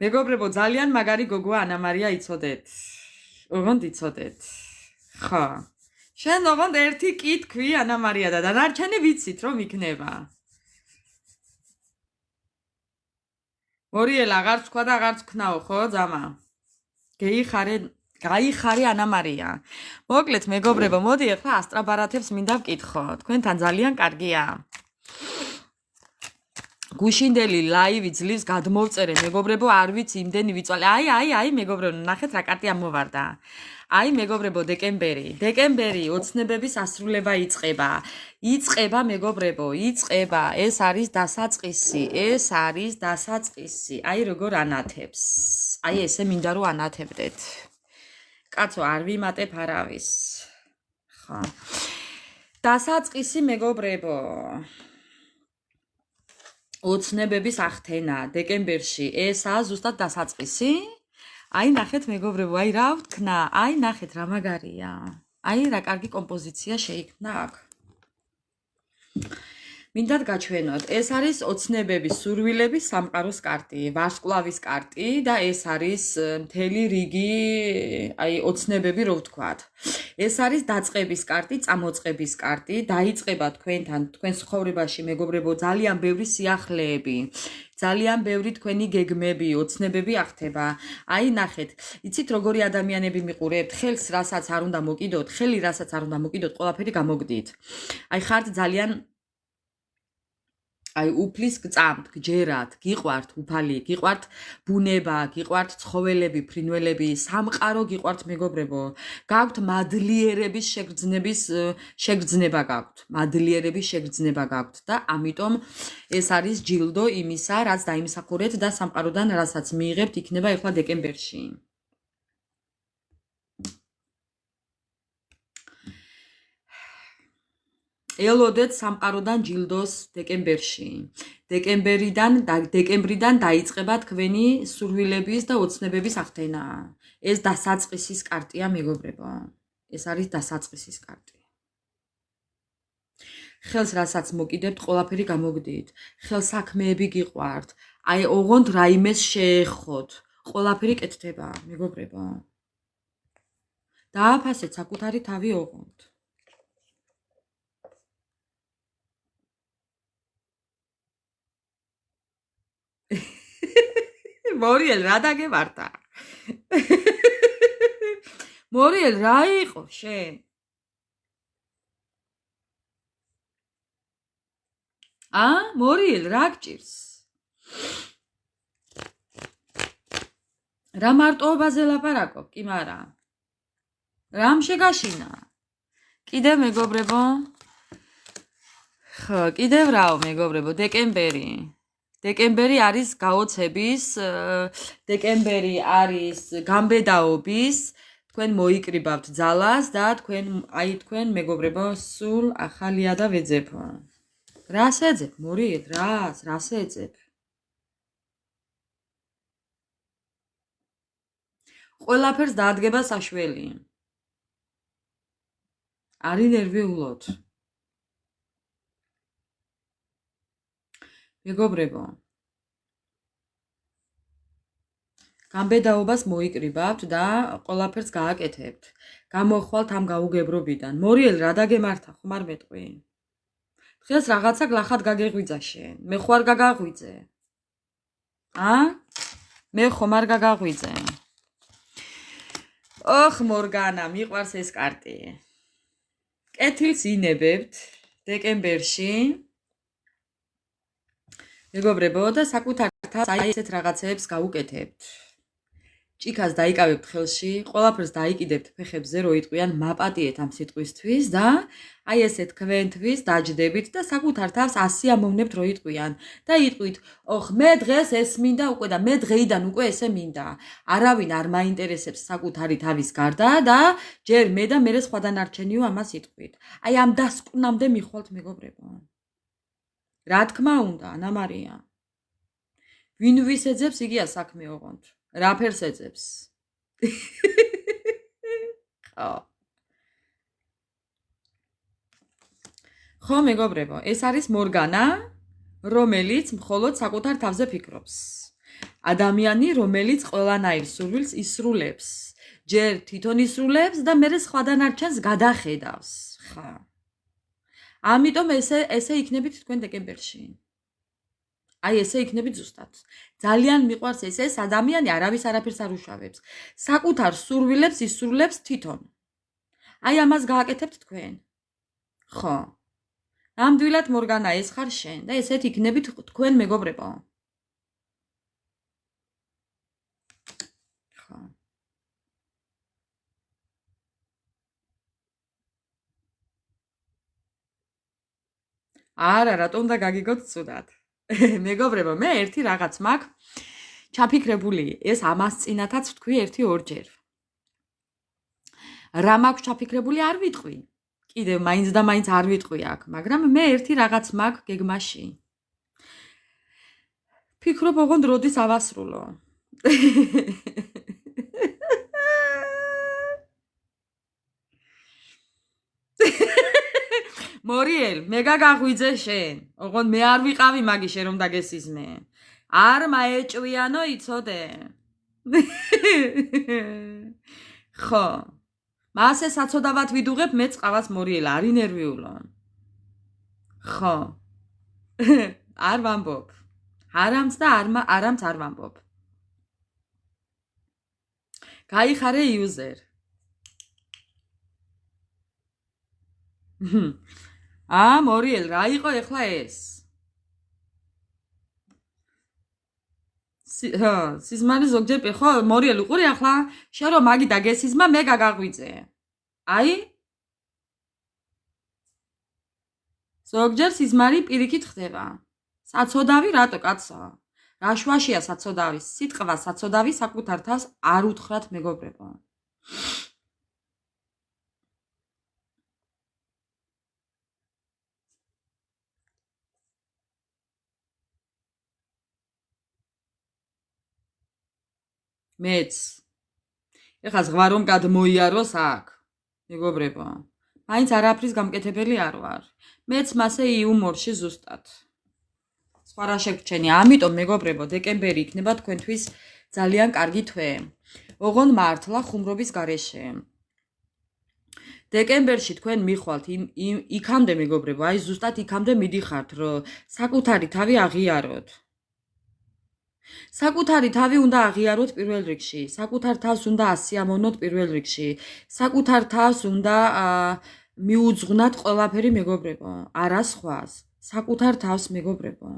მეგობრებო, ძალიან მაგარი გოგოა ანა მარია იცოდეთ. ოღონდ იცოდეთ. ხო. შენ ოღონდ ერთი კი თქვი ანა მარია და დანარჩენი ვიცით რომ იქნება. მორიელ აღარ თქვა და აღარ თქვნაო, ხო, ძამა? გაიხარე ანა მარია. მოკლედ მეგობრებო, მოდი ახლა ასტრაბარათებს მინდა ვკითხო. თქვენთან ძალიან კარგია. გუშინდელი ლაივი ძლივს გადმოვწერე მეგობრებო, არ ვიცი იმდენი ვიწვალე. აი მეგობრებო, ნახეთ რა კარტი ამოვარდა. აი მეგობრებო, დეკემბერი ოცნებების ასრულება იწყება მეგობრებო, იწყება. ეს არის დასაწყისი. აი როგორ ანათებს. აი ესე მინდა რომ ანათებდეთ. კაცო, არ ვიმატებ არავის. ხო. დასაწყისი მეგობრებო. ოცნებების ახთენა დეკემბერში ესაა ზუსტად დასაწყისი. აი ნახეთ მეგობრებო, აი რა ვთქნა, აი ნახეთ რა მაგარია. აი რა კარგი კომპოზიცია შეიქმნა აქ. მინდათ გაჩვენოთ, ეს არის ოცნებების სურვილების სამყაროს კარტი, ვარსკვლავის კარტი და ეს არის მთელი რიგი აი ოცნებები რო ვთქვათ. ეს არის დაწყების კარტი, წამოწყების კარტი, დაიწყება თქვენთან, თქვენს ცხოვრებაში მეგობრებო, ძალიან ბევრი სიახლეები, ძალიან ბევრი თქვენი გეგმები, ოცნებები ახთება. აი ნახეთ, იცით როგორი ადამიანები მიყურებთ, ხელს რასაც არ უნდა მოკიდოთ, ხელი რასაც არ უნდა მოკიდოთ, ყველაფერი გამოგდით. აი ხართ ძალიან აი უფლის გწამთ, გჯერათ, გიყვართ უფალი, გიყვართ ბუნება, გიყვართ ცხოველები, ფრინველები, სამყარო გიყვართ მეგობრებო. გაქვთ მადლიერების შეგრძნება გაქვთ. მადლიერების შეგრძნება გაქვთ და ამიტომ ეს არის ჯილდო იმისა, რაც დაიმსახურეთ და სამყაროდან რასაც მიიღებთ იქნება ახლა დეკემბერში. ელოდეთ სამყაროდან ჯილდოს დეკემბერში. დეკემბრიდან დაიწყება თქვენი სურვილების და ოცნებების ახთენა. ეს დასაწყისის კარტია მეგობრებო. ეს არის დასაწყისის კარტი. ხელს რასაც მოკიდებთ, ყველაფერი გამოგდით. ხელსაქმეები გიყვართ. აი ოღონდ რაიმეს შეეხოთ. ყველაფერი კეთდება, მეგობრებო. დააფასეთ საკუთარი თავი ოღონდ. მორიელ რა დაგევარდა? მორიელ რა იყო შენ? მორიელ რა გჭირს? რა მარტოობაზე ლაპარაკობ? კი მარა. რამ შეგაშინა? კიდევ მეგობრებო? ხო, კიდევ რაო მეგობრებო, დეკემბერი. დეკემბერი არის გაოცების, დეკემბერი არის გამბედაობის, თქვენ მოიკრიბავთ ძალას და თქვენ მეგობრებო სულ ახალია და ვეძებო. რას ეძებ, მორიელ, რას ეძებ? ყველაფერს დაადგება საშველი. არი ნერვიულოთ. მეგობრებო, გამბედაობას მოიკრიბავთ და ყველაფერს გააკეთებთ. გამოხვალთ ამ გაუგებრობიდან. მორიელ რა დაგემართა, ხომ არ მეტყვი? დღეს რაღაცა გლახად გაგეღვიძა შენ. მე ხო არ გაგაღვიძე? მე ხომ არ გაგაღვიძე? ოხ მორგანა, მიყვარს ეს კარტი. კეთილს ინებებთ დეკემბერში. მეგობრებო და საკუთარ თავს აი ესეთ რაღაცეებს გავუკეთებთ. ჭიქას დაიკავებთ ხელში, ყველაფერს დაიკიდებთ ფეხებზე, რო იტყვიან, მაპატიეთ ამ სიტყვისთვის და აი ესე თქვენთვის დაჯდებით და საკუთარ თავს ასიამოვნებთ, რო იტყვიან და იტყვით, ოხ, მე დღეს ეს მინდა უკვე და მე დღეიდან უკვე ესე მინდა. არავინ არ მაინტერესებს საკუთარი თავის გარდა და ჯერ მე და მერე სხვა დანარჩენიო ამას იტყვით. აი ამ დასკვნამდე მიხვალთ მეგობრებო. რა თქმა უნდა, ანა მარია. ვინ ვის ეძებს, იგია საქმე ოღონდ. რა ფერს ეძებს? ხო მეგობრებო, ეს არის მორგანა, რომელიც მხოლოდ საკუთარ თავზე ფიქრობს. ადამიანი, რომელიც ყველანაირ სურვილს ისრულებს. ჯერ თვითონ ისრულებს და მერე სხვა დანარჩენს გადახედავს. ხა. ამიტომ ესე იქნებით თქვენ დეკემბერში. აი ესე იქნებით ზუსტად. ძალიან მიყვარს ეს ადამიანი არავის არაფერს არ უშავებს. საკუთარ სურვილებს ისრულებს თვითონ. აი ამას გააკეთებთ თქვენ. ხო. ნამდვილად მორგანა ეს ხარ შენ და ესეთ იქნებით თქვენ მეგობრებო. ხო. არა, რატომ და გაგიგოთ ცუდად. მეგობრებო, მე ერთი რაღაც მაქვს ჩაფიქრებული, ეს ამას წინათაც ვთქვი 1-2 ჯერ. რა მაქვს ჩაფიქრებული არ ვიტყვი. კიდევ მაინც და მაინც არ ვიტყვი აქ, მაგრამ მე ერთი რაღაც მაქვს გეგმაში. ფიქრობ ოღონდ როდის ავასრულო. მორიელ, მე გაგაღვიძე შენ. ოღონდ მე არ ვიყავი მაგი შენ რომ დაგესიზმე. არ მაეჭვიანო იცოდე. ხო. მასე საწოდავად ვიდუღებ მე წყავას მორიელ, არ ინერვიულო. ხო. არ ვამბობ. არამც და არამც არ ვამბობ. გაიხარე იუზერ. მორიელ, რა იყო ეხლა ეს? სიზმარი ზოგჯერ ხო, მორიელ უყური ახლა, შენ რომ მაგი დაგესიზმა, მე გაგაღვიძე. აი? ზოგჯერ სიზმარი პირიქით ხდება. საწოდავი რატო კაცო? რა შვაშია საწოდავი? სიტყვა საწოდავი საკუთარ თავს არ უთხრათ მეგობრებო. მეც ეხლა ზღვა რომ გადმოიაროს აქ მეგობრებო მაინც არაფრის გამკეთებელი არ ვარ მეც მასე იუმორში ზუსტად სხვა რა შეგჩენი ამიტომ მეგობრებო დეკემბერი იქნება თქვენთვის ძალიან კარგი თვე ოღონდ მართლა ხუმრობის გარეშე დეკემბერში თქვენ მიხვალთ იქამდე მეგობრებო აი ზუსტად იქამდე მიდიხართ რომ საკუთარი თავი აღიაროთ საკუთარი თავი უნდა აღიაროთ პირველ რიგში, საკუთარ თავს უნდა ასიამოვნოთ პირველ რიგში, საკუთარ თავს უნდა მიუძღვნათ ყველაფერი მეგობრებო, არა სხვას, საკუთარ თავს მეგობრებო.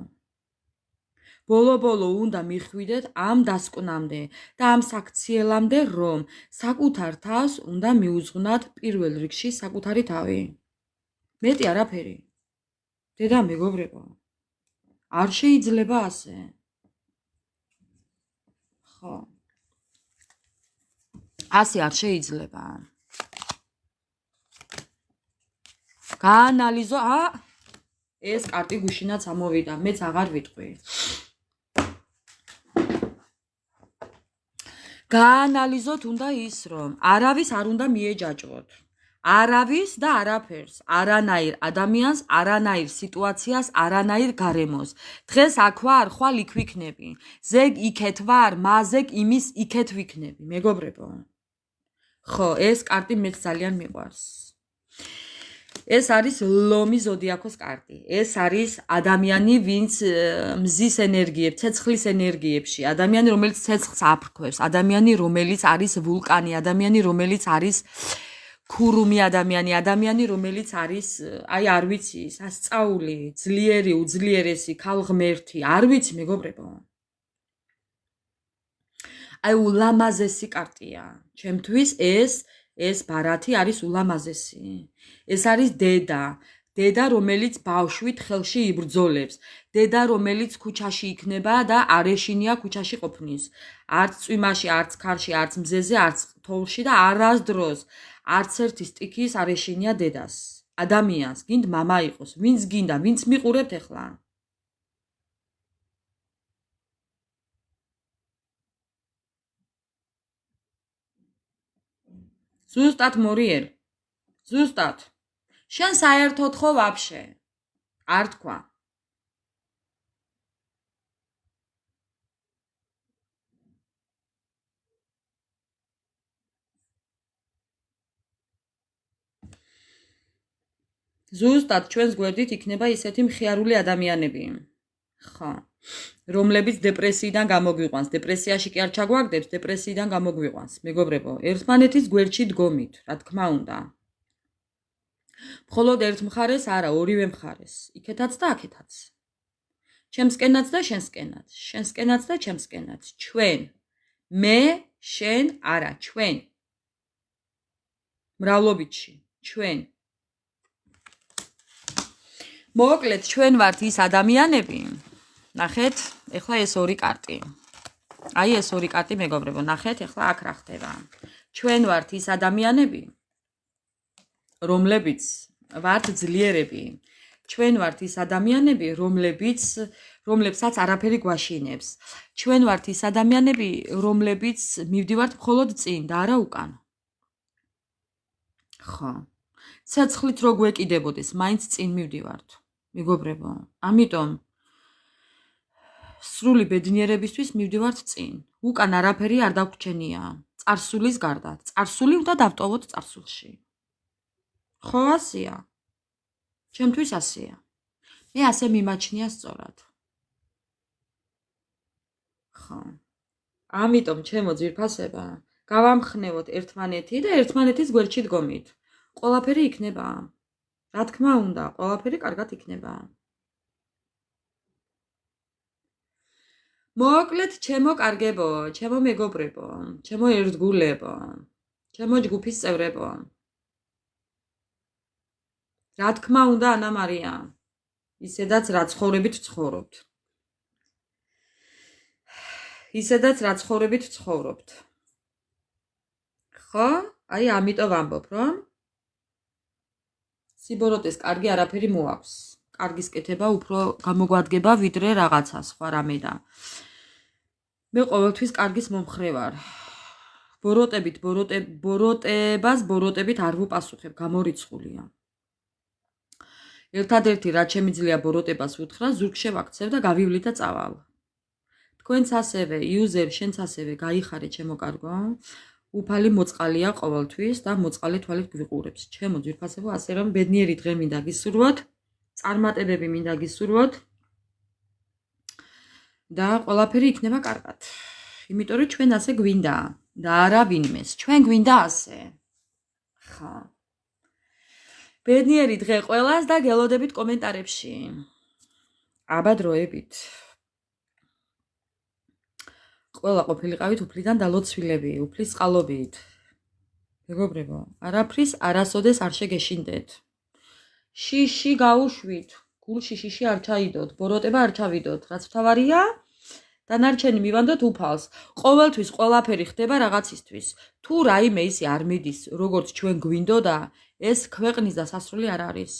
ბოლო-ბოლო უნდა მიხვიდეთ ამ დასკვნამდე და ამ საქციელამდე, რომ საკუთარ თავს უნდა მიუძღვნათ პირველ რიგში საკუთარი თავი. მეტი არაფერი. დედა მეგობრებო, არ შეიძლება ასე. ასე არ შეიძლება. გაანალიზო, ეს კარტი გუშინაც ამოვიდა, მეც აღარ ვიტყვი. გაანალიზოთ უნდა ის, რომ არავის არ უნდა მიეჯაჭვოთ. არავის და არაფერს, არანაირ ადამიანს, არანაირ სიტუაციას, არანაირ გარემოს. დღეს აქ ვარ, ხვალ იქ ვიქნები. ზეგ იქეთ ვარ, მაზეგ იმის იქეთ ვიქნები. მეგობრებო. ხო, ეს კარტი მეც ძალიან მიყვარს. ეს არის ლომი ზოდიაქოს კარტი. ეს არის ადამიანი, ვინც მზის ენერგიებს, ცეცხლის ენერგიებში, ადამიანი, რომელიც ცეცხლს აფრქვევს, ადამიანი, რომელიც არის ვულკანი, ადამიანი, რომელიც არის ქურუმი ადამიანი, რომელიც არის, აი არ ვიცი, სასწაული, ძლიერი, უძლიერესი, ქალღმერთი, არ ვიცი, მეგობრებო. აი ულამაზესი კარტია. ჩემთვის ეს ბარათი არის ულამაზესი. ეს არის დედა, რომელიც ბავშვით ხელში იბრძოლებს. დედა, რომელიც ქუჩაში იქნება და არეშინია ქუჩაში ყოფნის. არც წვიმაში, არც ქარში, არც მზეზე, არც თოვლში და არასდროს არც ერთი სტიქის არეშინია დედას. ადამიანს გინდა მამა იყოს. ვინც გინდა, ვინც მიყურებთ ახლა? ზუსტად მორიელ. ზუსტად. შენ საერთოდ ხო ვაფშე? არ თქვა. ზუსტად ჩვენს გვერდით იქნება ისეთი მხიარული ადამიანები. ხო. რომლებიც დეპრესიიდან გამოგვიყვანს. დეპრესიაში კი არ ჩაგვაგდებს, დეპრესიიდან გამოგვიყვანს. მეგობრებო, ერთმანეთის გვერდში დგომით, რა თქმა უნდა. მხოლოდ ერთ მხარეს არა, ორივე მხარეს. იქეთაც და აქეთაც. ჩემსკენაც და შენსკენაც. შენსკენაც და ჩემსკენაც. ჩვენ. მე, შენ, არა, ჩვენ. მრავლობითში, ჩვენ. მოკლედ, ჩვენ ვართ ის ადამიანები. ნახეთ, ეხლა ეს ორი კარტი. აი ეს ორი კარტი მეგობრებო, ნახეთ, ეხლა აქ რა ხდება. ჩვენ ვართ ის ადამიანები, რომლებიც ვართ ძლიერები. ჩვენ ვართ ის ადამიანები, რომლებსაც არაფერი გვაშინებს. ჩვენ ვართ ის ადამიანები, რომლებიც მივდივართ მხოლოდ წინ და არა უკან. ხო. ცეცხლით რო გვეკიდებოდეს, მაინც წინ მივდივართ. მეგობრებო, ამიტომ სრული ბედნიერებისთვის მივდივართ წინ. უკან არაფერი არ დაგვრჩენია. წარსულის გარდა. წარსული უნდა დავტოვოთ წარსულში. ხო ასია? ჩემთვის ასია. მე ასე მიმაჩნია სწორად. ხო. ამიტომ ჩემო ძვირფასება, გავამხნევოთ ერთმანეთი და ერთმანეთის გვერდში დგომით. ყველაფერი იქნება. რა თქმა უნდა, ყველაფერი კარგად იქნება. მოკლედ, ჩემო კარგებო, ჩემო მეგობრებო, ჩემო ერთგულებო, ჩემო ჯგუფის წევრებო. რა თქმა უნდა, ანა მარია, ისედაც რა ცხოვრებით ცხოვრობთ. ისედაც რა ცხოვრებით ცხოვრობთ. ხო? აი ამიტომ ვამბობ, რომ სიბოროტეს კარგი არაფერი მოაქვს. კარგის კეთება უფრო გამოგვადგება ვიდრე რაღაცა სხვა რამე და მე ყოველთვის კარგის მომხრე ვარ. ბოროტებას ბოროტებით არ ვუპასუხებ, გამორიცხულია. ერთადერთი რაც შემიძლია ბოროტებას უთხრა, ზურგში ვაქცევ და გავივლი და წავალ. თქვენც ასევე, იუზერ, შენც ასევე გაიხარე ჩემო კარგო. უფალი მოწყალია ყოველთვის და მოწყალი თვალით გვიყურებს. ჩემო ძვირფასებო, ასე რომ ბედნიერი დღე მინდა გისურვოთ, წარმატებები მინდა გისურვოთ და ყველაფერი იქნება კარგად. იმიტომ რომ ჩვენ ასე გვინდა და არა ვინმეს. ჩვენ გვინდა ასე. ხა. ბედნიერი დღე ყველას და გელოდებით კომენტარებში. აბა დროებით. ყველა ყოფილიყავით უფლიდან დალოცვილები, უფლის წყალობით. მეგობრებო, არაფრის არასოდეს არ შეგეშინდეთ. შიში გაუშვით, გულში შიში არ ჩაიდოთ, ბოროტება არ ჩავიდოთ, რაც მთავარია, დანარჩენი მივანდოთ უფალს. ყოველთვის ყველაფერი ხდება რაღაცისთვის. თუ რაიმე ისი არ მიდის, როგორც ჩვენ გვინდოდა, ეს ქვეყნის დასასრული არ არის.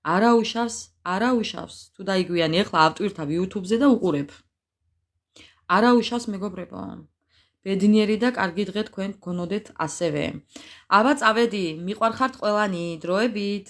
არაუშავს, თუ დაიგვიანი, ეხლა ავტვირთავ YouTube-ზე და უყურებ. არაუშავს მეგობრებო. ბედნიერი და კარგი დღე თქვენ გქონოდეთ ასევე. აბა წავედი, მიყვარხართ ყველანი, დროებით.